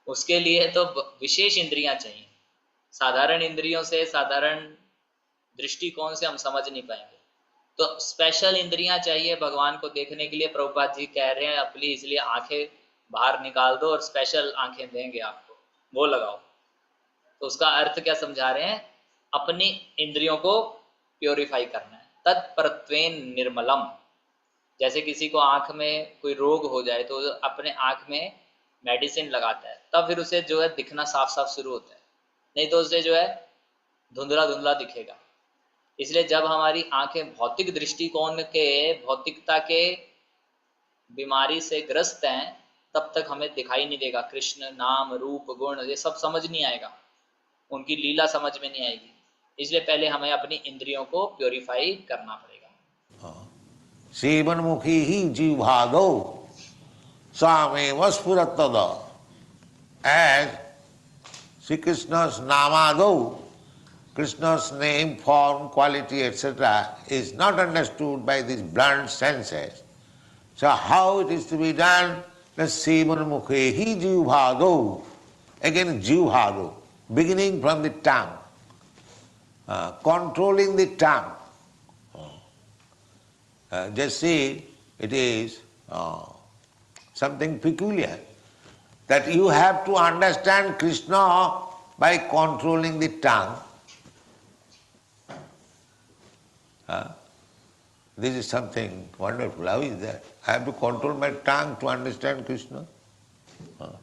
उसके लिए तो विशेष इंद्रियां चाहिए, साधारण इंद्रियों से, साधारण दृष्टिकोण से हम समझ नहीं पाएंगे। तो स्पेशल इंद्रियां चाहिए भगवान को देखने के लिए। प्रभुपाद जी कह रहे हैं अपनी, इसलिए आंखें बाहर निकाल दो और स्पेशल आंखें देंगे आपको, वो लगाओ। तो उसका अर्थ क्या समझा रहे हैं, अपनी इंद्रियों को प्योरीफाई करना है। तत्परत्वेन निर्मलम। जैसे किसी को आंख में कोई रोग हो जाए तो अपने आंख में मेडिसिन लगाता है, तब फिर उसे जो है दिखना साफ साफ शुरू होता है, नहीं तो उसे जो है धुंधला धुंधला दिखेगा। इसलिए जब हमारी आंखें भौतिक दृष्टिकोण के, भौतिकता के बीमारी से ग्रस्त हैं, तब तक हमें दिखाई नहीं देगा कृष्ण नाम रूप गुण, ये सब समझ नहीं आएगा, उनकी लीला समझ में नहीं आएगी। इसलिए पहले हमें अपनी इंद्रियों को प्योरीफाई करना पड़ेगा। सेवनमुखी ही जिह्वादौ सामेव स्फुरत्तद। As Sri Krishna's namadau, Krishna's name, form, quality, etc. is not understood by these blunt senses. So how it is to be done? The sevanmukhehi jivhadau. Again jivhadau, beginning from the tongue, controlling the tongue. Just see, it is something peculiar that you have to understand Krishna by controlling the tongue. This is something wonderful. How is that? I have to control my tongue to understand Krishna.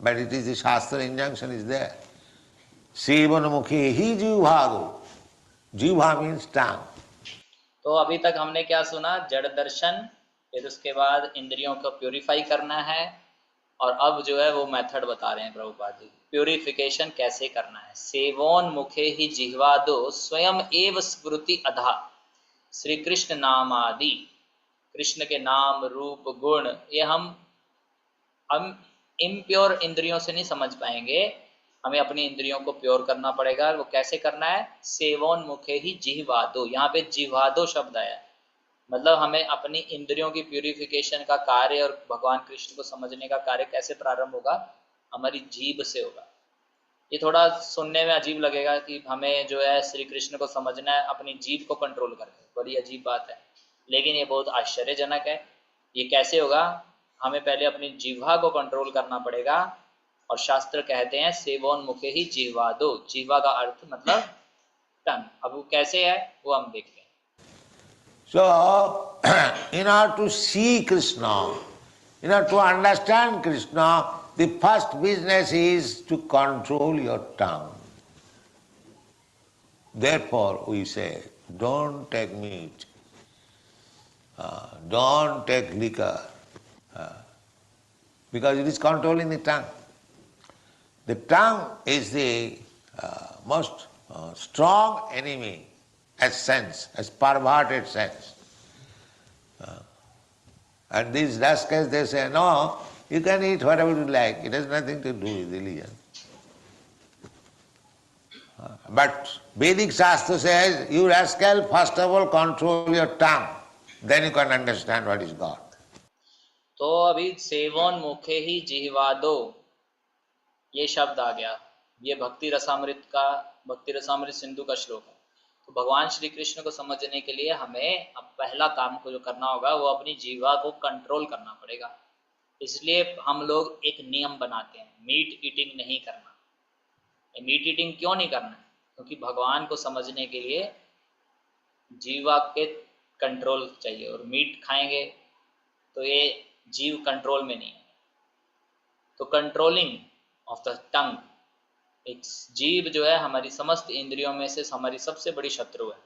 But it is the Shastra injunction is there. Sevanamukhi hi jivhadu. Jivha means tongue. तो अभी तक हमने क्या सुना? जड़ दर्शन, फिर उसके बाद इंद्रियों को प्योरीफाई करना है, और अब जो है वो मेथड बता रहे हैं प्रभुपाद जी, प्योरिफिकेशन कैसे करना है। सेवोन मुखे ही जिह्वादो स्वयं एव स्मृति अधा। श्री कृष्ण नाम आदि, कृष्ण के नाम रूप गुण, ये हम इम्प्योर इंद्रियों से नहीं समझ पाएंगे, हमें अपनी इंद्रियों को प्योर करना पड़ेगा। वो कैसे करना है? सेवोन मुखे ही जिह्वादो, यहाँ पे जिह्वादो शब्द आया, मतलब हमें अपनी इंद्रियों की प्यूरिफिकेशन का कार्य और भगवान कृष्ण को समझने का कार्य कैसे प्रारंभ होगा? हमारी जीभ से होगा। ये थोड़ा सुनने में अजीब लगेगा कि हमें जो है श्री कृष्ण को समझना है अपनी जीभ को कंट्रोल करके, बड़ी अजीब बात है, लेकिन ये बहुत आश्चर्यजनक है। ये कैसे होगा? हमें पहले अपनी जिह्वा को कंट्रोल करना पड़ेगा, और शास्त्र कहते हैं सेवोन मुखे ही जिह्वादो, जिह्वा का अर्थ मतलब टंग। अब वो कैसे है वो हम देखते हैं। So, in order to see Krishna, in order to understand Krishna, the first business is to control your tongue. Therefore, we say, don't take meat, don't take liquor, because it is controlling the tongue. The tongue is the most strong enemy as sense, as perverted sense. And these rascals, they say, no, you can eat whatever you like, it has nothing to do with religion. But Vedic Shastra says, you rascal, first of all control your tongue, then you can understand what is God. तो अभी सेवोन मुखे ही जिह्वादो ये शब्द आ गया, ये भक्ति रसामृत सिंधु का श्लोक है। तो भगवान श्री कृष्ण को समझने के लिए हमें अब पहला काम को जो करना होगा वो अपनी जीवा को कंट्रोल करना पड़ेगा। इसलिए हम लोग एक नियम बनाते हैं, मीट ईटिंग नहीं करना। मीट ईटिंग क्यों नहीं करना? क्योंकि भगवान को समझने के लिए जीवा के कंट्रोल चाहिए, और मीट खाएंगे तो ये जीव कंट्रोल में नहीं है। तो कंट्रोलिंग ऑफ द टंग, एक जीव जो है हमारी समस्त इंद्रियों में से हमारी सबसे बड़ी शत्रु है,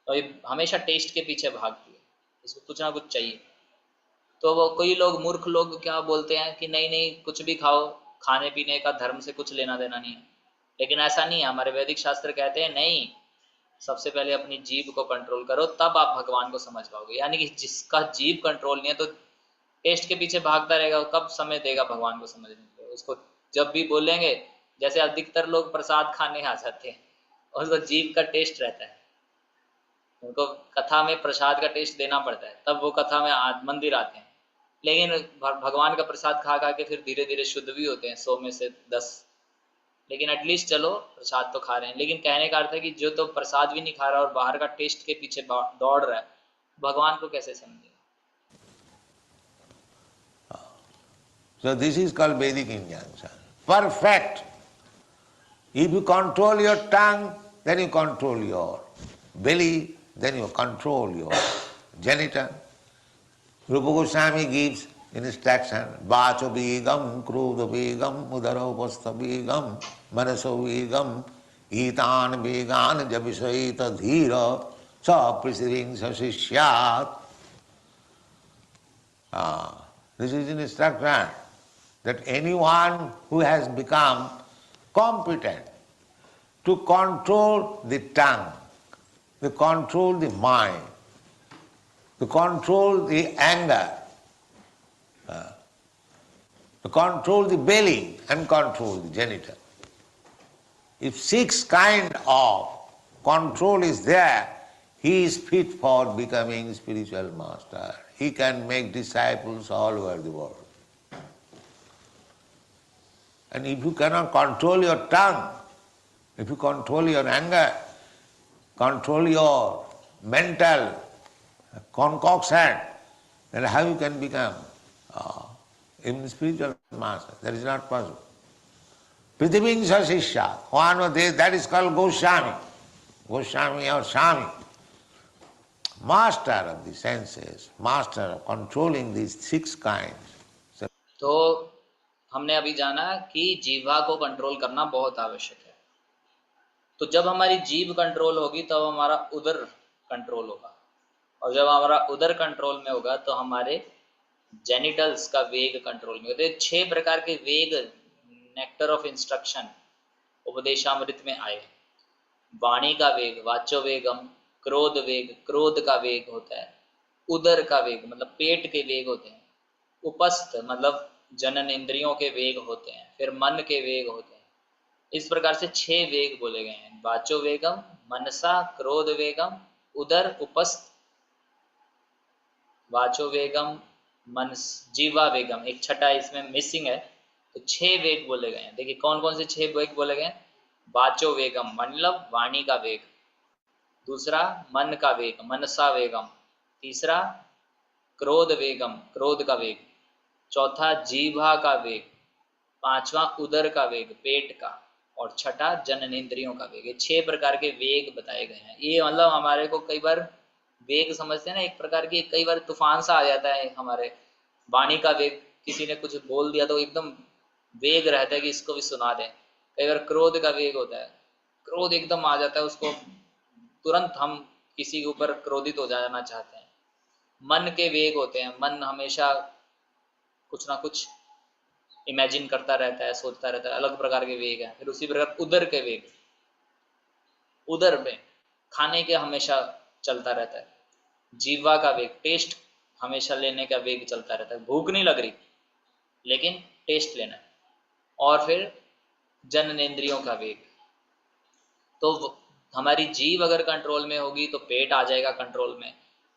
और ये हमेशा टेस्ट के पीछे भागती है, इसको कुछ ना कुछ चाहिए। तो वो कोई लोग मूर्ख लोग क्या बोलते हैं कि नहीं नहीं कुछ भी खाओ, खाने पीने का धर्म से कुछ लेना देना नहीं है। लेकिन ऐसा नहीं है, हमारे वैदिक शास्त्र कहते हैं नहीं, सबसे पहले अपनी जीभ को कंट्रोल करो, तब आप भगवान को समझ पाओगे। यानी कि जिसका जीभ कंट्रोल नहीं है तो टेस्ट के पीछे भागता रहेगा, कब समय देगा भगवान को समझने के लिए? उसको जब भी बोलेंगे, जैसे अधिकतर लोग प्रसाद खाने आ जाते हैं, उसको जीभ का टेस्ट रहता है, उनको कथा में प्रसाद का टेस्ट देना पड़ता है, तब वो कथा में मंदिर आते हैं। लेकिन भगवान का प्रसाद खा खा के फिर धीरे धीरे शुद्ध भी होते हैं, 100 में से 10। लेकिन एटलीस्ट चलो प्रसाद तो खा रहे हैं। लेकिन कहने का अर्थ है कि जो तो प्रसाद भी नहीं खा रहा और बाहर का टेस्ट के पीछे दौड़ रहा है, भगवान को कैसे समझेगा? So this is called Vedic injunction. Perfect. If you control your tongue, then you control your belly, then you control your genital. Rupa Goswami gives instruction, Vacho Vigam, Krodha Vigam, Udara Upastha Vigam, Manaso Vigam, ईतान वेगान जब विषयित धीर स पृथ्वीं शिष्यात्. This is an instruction that anyone who has become competent to control the tongue, to control the mind, to control the anger, to control the belly and control the genital. If 6 kind of control is there, he is fit for becoming spiritual master. He can make disciples all over the world. And if you cannot control your tongue, if you control your anger, control your mental concoction, then how you can become even spiritual master? That is not possible. Prithiving Sasishya, one of these, that is called Goswami. Goswami or Swami. Master of the senses, master of controlling these 6 kinds. तो हमने अभी जाना कि जीवा को control करना बहुत आवश्यक है। तो जब हमारी जीभ कंट्रोल होगी तब हमारा उदर कंट्रोल होगा, और जब हमारा उदर कंट्रोल में होगा तो हमारे जेनिटल्स का वेग कंट्रोल में होगा। 6 प्रकार के वेग नेक्टर ऑफ इंस्ट्रक्शन उपदेशामृत में आए। वाणी का वेग वाचो वेगम, क्रोध वेग क्रोध का वेग होता है, उदर का वेग मतलब पेट के वेग होते हैं, उपस्थ मतलब जनन इंद्रियों के वेग होते हैं, फिर मन के वेग होते हैं। इस प्रकार से 6 वेग बोले गए हैं। वाचो वेगम, मनसा, क्रोध वेगम, उदर, उपस्थ, वाचो वेगम, मनस, जीवा वेगम, एक छठा इसमें मिसिंग है। तो 6 वेग बोले गए हैं। देखिए कौन कौन से 6 वेग बोले गए हैं। वाचो वेगम मतलब वाणी का वेग, दूसरा मन का वेग मनसा वेगम, तीसरा क्रोध वेगम क्रोध का वेग, चौथा जीभा का वेग, पांचवा उदर का वेग पेट का, और छठा जननेंद्रियों का वेग। ये 6 प्रकार के वेग बताए गए हैं। ये मतलब हमारे को कई बार वेग समझते हैं ना, एक प्रकार की कई बार तूफान सा आ जाता है हमारे। वाणी का वेग, किसी ने कुछ बोल दिया तो एकदम वेग रहता है कि इसको भी सुना दें। कई बार क्रोध का वेग होता है, क्रोध एकदम आ जाता है, उसको तुरंत हम किसी के ऊपर क्रोधित हो जाना चाहते हैं। मन के वेग होते हैं, मन हमेशा कुछ ना कुछ इमेजिन करता रहता है, सोचता रहता है, अलग प्रकार के वेग हैं। फिर उसी प्रकार उदर के वेग, उदर में खाने के हमेशा चलता रहता है। जीवा का वेग टेस्ट हमेशा लेने का वेग चलता रहता है, भूख नहीं लग रही लेकिन टेस्ट लेना है। और फिर जननेंद्रियों का वेग, तो हमारी जीभ अगर कंट्रोल में होगी तो पेट आ जाएगा कंट्रोल में,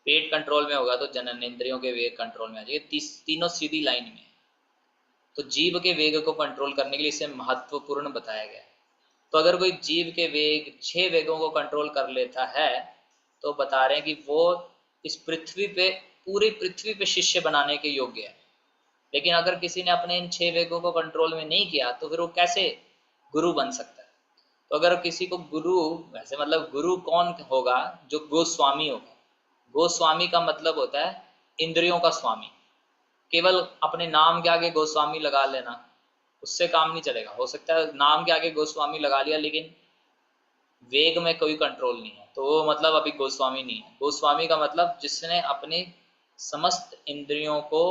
पेट कंट्रोल में होगा तो जननेंद्रियों के वेग कंट्रोल में आ जाएंगे। तीनों सीधी लाइन में। तो जीभ के वेग को कंट्रोल करने के लिए इसे महत्वपूर्ण बताया गया। तो अगर कोई जीभ के वेग 6 वेगों को कंट्रोल कर लेता है तो बता रहे हैं कि वो इस पृथ्वी पे पूरी पृथ्वी पे शिष्य बनाने के योग्य है। लेकिन अगर किसी ने अपने इन 6 वेगों को कंट्रोल में नहीं किया तो फिर वो कैसे गुरु बन सकता है। तो अगर किसी को गुरु, वैसे मतलब गुरु कौन होगा, जो गोस्वामी होगा। गोस्वामी का मतलब होता है इंद्रियों का स्वामी। केवल अपने नाम के आगे गोस्वामी लगा लेना उससे काम नहीं चलेगा। हो सकता है नाम के आगे गोस्वामी लगा लिया लेकिन वेग में कोई कंट्रोल नहीं है, तो वो मतलब अभी गोस्वामी नहीं है। गोस्वामी का मतलब जिसने अपने समस्त इंद्रियों को,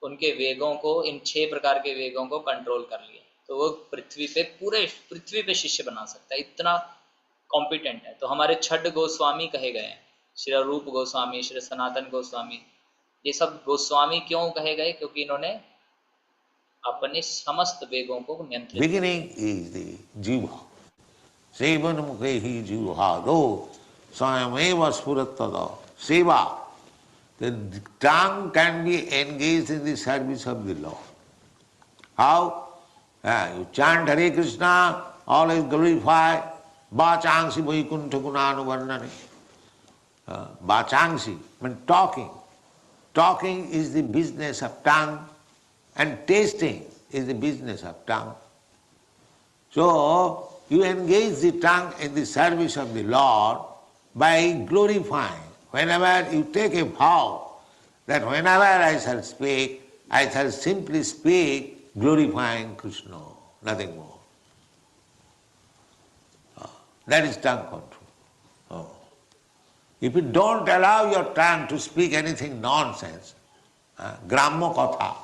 उनके वेगों को, इन 6 प्रकार के वेगों को कंट्रोल कर लिया, तो वो पृथ्वी पे पूरे पृथ्वी पे शिष्य बना सकता है, इतना कॉम्पिटेंट है। तो हमारे 6 गोस्वामी कहे गए हैं, श्री रूप गोस्वामी, श्री सनातन गोस्वामी। ये सब गोस्वामी क्यों कहे गए, क्योंकि इन्होंने अपने समस्त वेगों को नियंत्रित। Beginning is the jiva. Sevan mukhehi jivhado swayameva spurattada seva. The tongue can be engaged in the service of the Lord. How? You chant Hare Krishna, always glorify Vachangsi Vaikuntha Gunanuvarnani. Vachangsi means talking. Talking is the business of tongue and tasting is the business of tongue. So, you engage the tongue in the service of the Lord by glorifying. Whenever you take a vow that whenever I shall speak, I shall simply speak glorifying Krishna, nothing more. That is tongue control. Oh. If you don't allow your tongue to speak anything nonsense, Grammo Katha,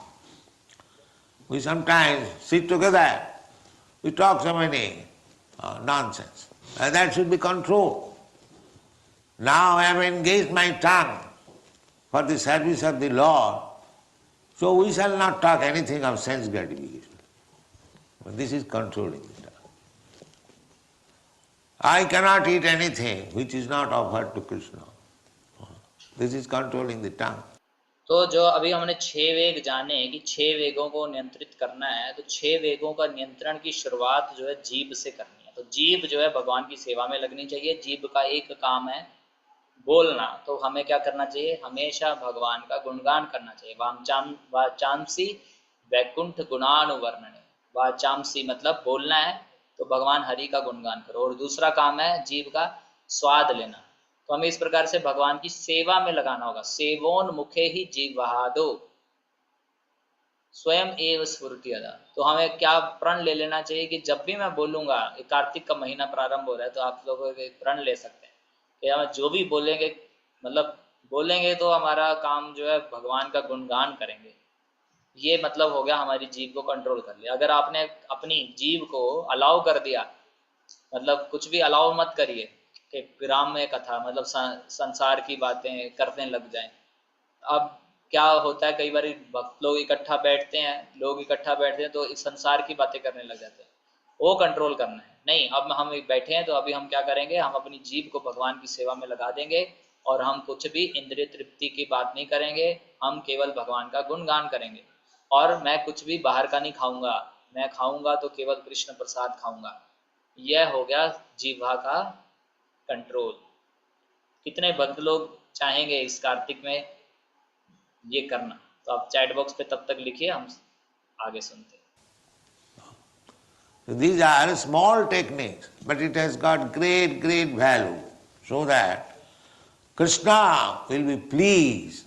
we sometimes sit together, we talk so many nonsense, and that should be controlled. Now I have engaged my tongue for the service of the Lord, so we shall not talk anything of sense gratification. But this is controlling the tongue. I cannot eat anything which is not offered to Krishna. This is controlling the tongue. तो जो अभी हमने 6 वेग जाने कि 6 वेगों को नियंत्रित करना है, तो 6 वेगों का नियंत्रण की शुरुआत जो है जीभ से करनी है। तो जीभ जो है भगवान की सेवा में लगनी चाहिए। जीभ का एक काम है बोलना, तो हमें क्या करना चाहिए? हमेशा भगवान का गुणगान करना चाहिए। वाचांसी वैकुंठ गुणानुवर्णने, वाचांसी मतलब बोलना है, तो भगवान हरि का गुणगान करो। और दूसरा काम है जीभ का स्वाद लेना, तो हमें इस प्रकार से भगवान की सेवा में लगाना होगा। सेवोन मुखे ही जीवहादो स्वयं एव स्फुरति अदा। तो हमें क्या प्रण ले लेना चाहिए कि जब भी मैं बोलूंगा, कार्तिक का महीना प्रारंभ हो रहा है, तो आप लोग प्रण ले सकते हैं कि हम जो भी बोलेंगे, मतलब बोलेंगे तो हमारा काम जो है भगवान का गुणगान करेंगे। ये मतलब हो गया हमारी जीभ को कंट्रोल कर लिया। अगर आपने अपनी जीभ को अलाउ कर दिया, मतलब कुछ भी अलाउ मत करिए कि ग्राम में कथा मतलब संसार की बातें करने लग जाएं। अब क्या होता है, कई बार भक्त लोग इकट्ठा बैठते हैं तो इस संसार की बातें करने लग जाते हैं। वो कंट्रोल करना है। नहीं, अब हम बैठे हैं तो अभी हम क्या करेंगे, हम अपनी जीभ को भगवान की सेवा में लगा देंगे और हम कुछ भी इंद्रिय तृप्ति की बात नहीं करेंगे, हम केवल भगवान का गुणगान करेंगे। और मैं कुछ भी बाहर का नहीं खाऊंगा, मैं खाऊंगा तो केवल कृष्ण प्रसाद खाऊंगा। यह हो गया जीवा का कंट्रोल। कितने भक्त लोग चाहेंगे इस कार्तिक में ये करना? तो आप चैट बॉक्स पे तब तक लिखिए, हम आगे सुनते हैं। So these are small techniques, but it has got great, great value, so that Krishna will be pleased,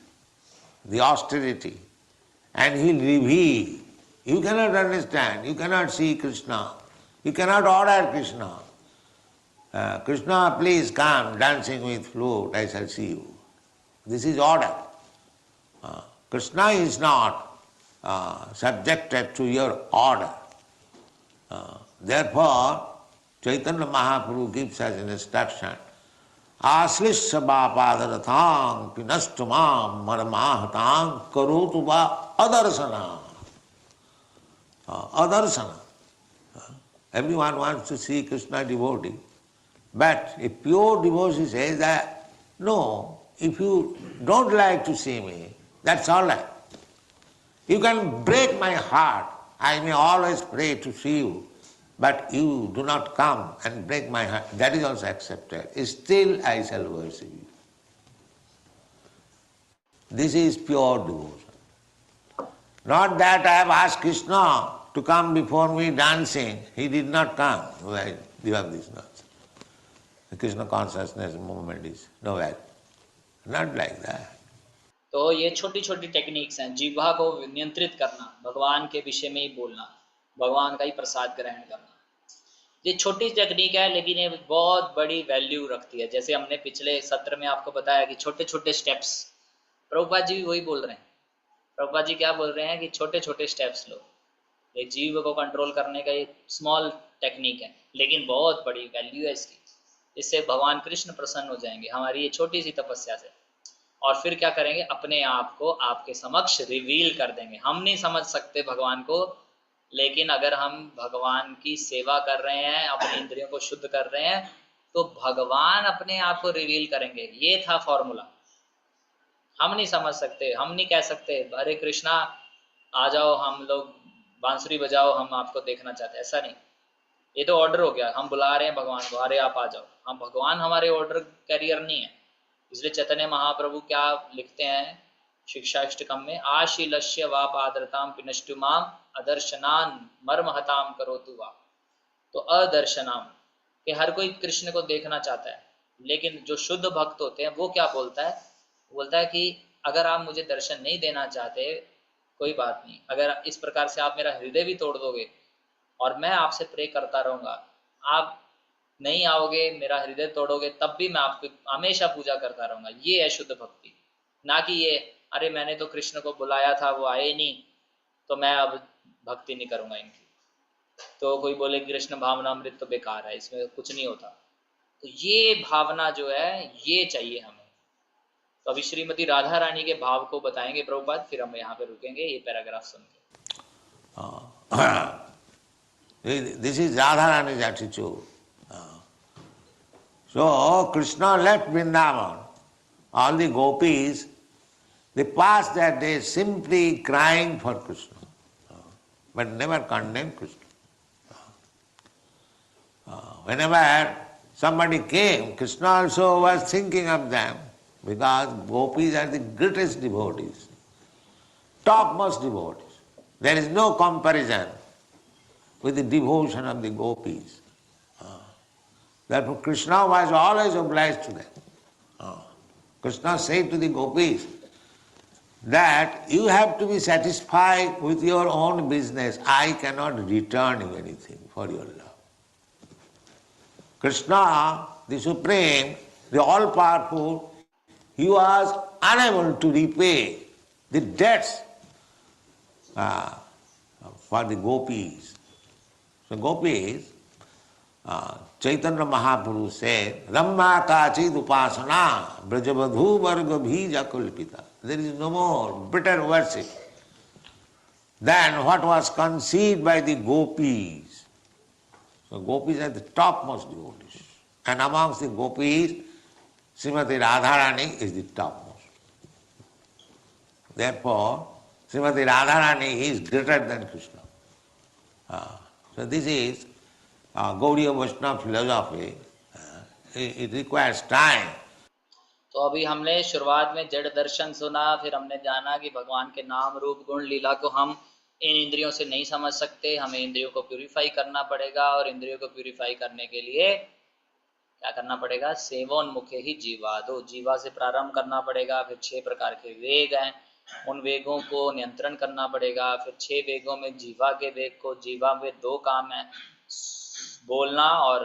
the austerity, and he'll reveal. You cannot understand, you cannot see Krishna, you cannot order Krishna. Krishna, please come dancing with flute, I shall see you. This is order. Krishna is not subjected to your order. Therefore, Chaitanya Mahaprabhu gives us an instruction. Aslishya bapadaratham pinastumam maramahatam karotu va adarsana. Adarsana. Everyone wants to see Krishna devotee. But if pure devotee says that, no, if you don't like to see me, that's all right. You can break my heart. I may always pray to see you, but you do not come and break my heart. That is also accepted. Still I shall worship you. This is pure devotion. Not that I have asked Krishna to come before me dancing. He did not come. Well, you have this nonsense. The Krishna consciousness movement is no value. Not like that. तो ये छोटी छोटी techniques हैं, जीवा को नियंत्रित करना, भगवान के विषय में ही बोलना, भगवान का ही प्रसाद ग्रहण करना। ये छोटी टेक्निक है, लेकिन ये बहुत बड़ी वैल्यू रखती है। जैसे हमने पिछले सत्र में आपको बताया कि छोटे छोटे स्टेप्स, प्रभुपाद जी भी वही बोल रहे हैं। प्रभुपाद जी क्या बोल रहे हैं कि छोटे छोटे स्टेप्स लो। ये जीव को कंट्रोल करने का एक स्मॉल टेक्निक है, लेकिन बहुत बड़ी वैल्यू है इसकी। इससे भगवान कृष्ण प्रसन्न हो जाएंगे हमारी ये छोटी सी तपस्या से। और फिर क्या करेंगे, अपने आप को आपके समक्ष रिवील कर देंगे। हम नहीं समझ सकते भगवान को, लेकिन अगर हम भगवान की सेवा कर रहे हैं, अपने इंद्रियों को शुद्ध कर रहे हैं, तो भगवान अपने आप को रिवील करेंगे। ये था फॉर्मूला। हम नहीं समझ सकते, हम नहीं कह सकते हरे कृष्णा आ जाओ, हम लोग बांसुरी बजाओ, हम आपको देखना चाहते हैं। ऐसा नहीं, ये तो ऑर्डर हो गया। हम बुला रहे हैं भगवान को, अरे आप आ जाओ। हम भगवान हमारे ऑर्डर कैरियर नहीं है। इसलिए चैतन्य महाप्रभु क्या लिखते हैं शिक्षाष्टकम में, आशीलस्य वाप आदरताम पिनष्टुमाम अदर्शनान मर्महताम करोतु वा। तो अदर्शनाम कि हर कोई कृष्ण को देखना चाहता है, लेकिन जो शुद्ध भक्त होते हैं वो क्या बोलता है, बोलता है कि अगर आप मुझे दर्शन नहीं देना चाहते कोई बात नहीं, अगर इस प्रकार से आप मेरा हृदय भी तोड़ दोगे और मैं आपसे प्रे करता रहूंगा, आप नहीं आओगे, मेरा हृदय तोड़ोगे, तब भी मैं आपकी हमेशा पूजा करता रहूंगा। ये है शुद्ध भक्ति। ना कि ये अरे मैंने तो कृष्ण को बुलाया था, वो आए नहीं, तो मैं अब भक्ति नहीं करूंगा इनकी। तो कोई बोले कृष्ण भावनामृत तो बेकार है, इसमें कुछ नहीं होता। तो ये भावना जो है ये चाहिए हमें। तो अभी श्रीमती राधा रानी के भाव को बताएंगे प्रभुपाद, फिर हम यहाँ पे रुकेंगे ये पैराग्राफ सुन के। This is Radharani's attitude. So Krishna left Vrindavan. All the gopis, they passed their days simply crying for Krishna, but never condemned Krishna. Whenever somebody came, Krishna also was thinking of them, because gopis are the greatest devotees, topmost devotees. There is no comparison with the devotion of the gopis. Therefore Krishna was always obliged to them. Krishna said to the gopis that you have to be satisfied with your own business. I cannot return you anything for your love. Krishna, the Supreme, the All-Powerful, he was unable to repay the debts for the gopis. So gopis, Chaitanya Mahaprabhu said, Ramma kachid upasana brajavadhu varga bhija kulpita. There is no more better worship than what was conceived by the gopis. So gopis are the topmost devotees. And amongst the gopis, Srimati Radharani is the topmost. Therefore, Srimati Radharani is greater than Krishna. So this is Gaudiya Vaishnava philosophy. It requires time. तो अभी हमने शुरुआत में जड़ दर्शन सुना, फिर हमने जाना कि भगवान के नाम रूप गुण लीला को हम इन इंद्रियों से नहीं समझ सकते, हमें इंद्रियों को प्यूरिफाई करना पड़ेगा। और इंद्रियों को प्यूरिफाई करने के लिए क्या करना पड़ेगा? सेवोन्मुखे ही जीवा, दो जीवा से प्रारंभ करना पड़ेगा। फिर 6 प्रकार के वेग हैं, उन वेगों को नियंत्रण करना पड़ेगा। फिर 6 वेगों में जीवा के वेग को, जीवा में 2 काम है, बोलना और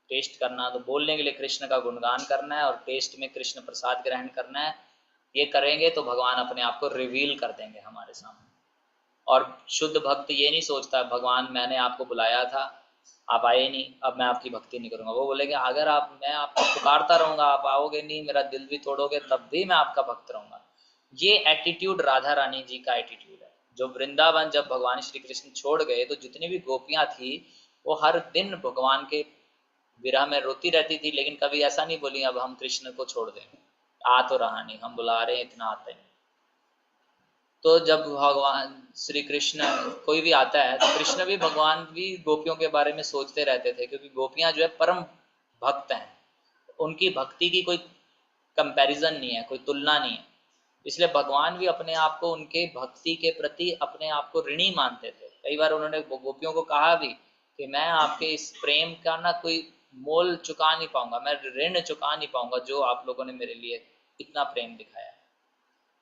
टेस्ट करना। तो बोलने के लिए कृष्ण का गुणगान करना है और टेस्ट में कृष्ण प्रसाद ग्रहण करना है। ये करेंगे तो भगवान अपने आप को रिवील कर देंगे हमारे सामने। और शुद्ध भक्त ये नहीं सोचता भगवान मैंने आपको बुलाया था, आप आए नहीं, अब मैं आपकी भक्ति नहीं करूंगा। वो बोलेंगे अगर मैं आपको पुकारता रहूंगा, आप आओगे नहीं, मेरा दिल भी तोड़ोगे, तब भी मैं आपका भक्त रहूंगा। ये एटीट्यूड राधा रानी जी का एटीट्यूड है। जो वृंदावन जब भगवान श्री कृष्ण छोड़ गए तो जितनी भी गोपियां थी वो हर दिन भगवान के विरह में रोती रहती थी, लेकिन कभी ऐसा नहीं बोली अब हम कृष्ण को छोड़ दें, आ तो रहा नहीं, हम बुला रहे हैं इतना आते हैं। तो जब भगवान श्री कृष्ण कोई भी आता है तो कृष्ण भी भगवान भी गोपियों के बारे में सोचते रहते थे, क्योंकि गोपियां जो है परम भक्त हैं, उनकी भक्ति की कोई कंपैरिजन नहीं है, कोई तुलना नहीं है। इसलिए भगवान भी अपने आप को उनके भक्ति के प्रति अपने आप को ऋणी मानते थे। कई बार उन्होंने गोपियों को कहा भी कि मैं आपके इस प्रेम का ना कोई मोल चुका नहीं पाऊंगा, मैं ऋण चुका नहीं पाऊंगा जो आप लोगों ने मेरे लिए इतना प्रेम दिखाया।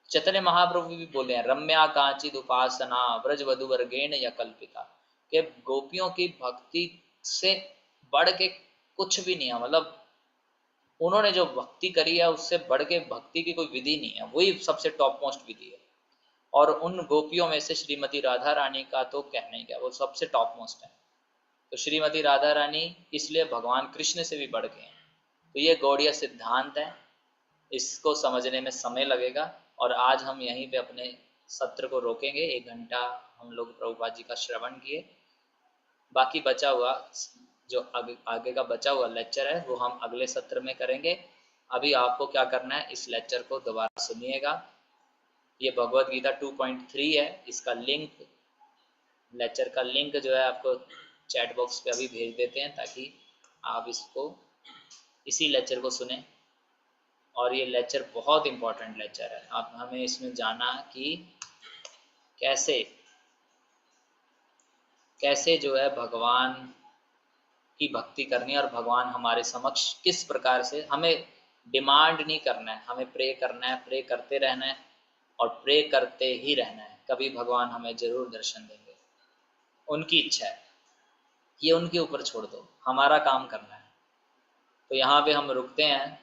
चैतन्य महाप्रभु भी बोले हैं रम्या कांचित उपासना व्रज वधु वर्गेण या कल्पिता, कि गोपियों की भक्ति से बढ़ के कुछ भी नहीं है। मतलब उन्होंने जो भक्ति करी है उससे बढ़ के भक्ति की कोई विधि नहीं है, वही सबसे टॉप मोस्ट विधि है। और उन गोपियों में से श्रीमती राधा रानी का तो कहना ही क्या, वो सबसे टॉप मोस्ट है। तो श्रीमती राधा रानी इसलिए भगवान कृष्ण से भी बढ़ गए हैं। तो ये गौड़ीय सिद्धांत है, इसको समझने में समय लगेगा। और आज हम यहीं पे अपने सत्र को रोकेंगे। 1 घंटा हम लोग प्रभुपाद जी का श्रवण किए। बाकी बचा हुआ जो आगे का बचा हुआ लेक्चर है वो हम अगले सत्र में करेंगे। अभी आपको क्या करना है, इस लेक्चर को दोबारा सुनिएगा। ये भगवत गीता 2.3 है, इसका लिंक, लेक्चर का लिंक जो है आपको चैट बॉक्स पे अभी भेज देते हैं ताकि आप इसी लेक्चर को सुने। और ये लेक्चर बहुत इंपॉर्टेंट लेक्चर है। आप हमें इसमें जाना कि कैसे जो है भगवान की भक्ति करनी है और भगवान हमारे समक्ष किस प्रकार से, हमें डिमांड नहीं करना है, हमें प्रे करना है, प्रे करते रहना है और प्रे करते ही रहना है। कभी भगवान हमें जरूर दर्शन देंगे, उनकी इच्छा है, ये उनके ऊपर छोड़ दो, हमारा काम करना है। तो यहाँ पे हम रुकते हैं।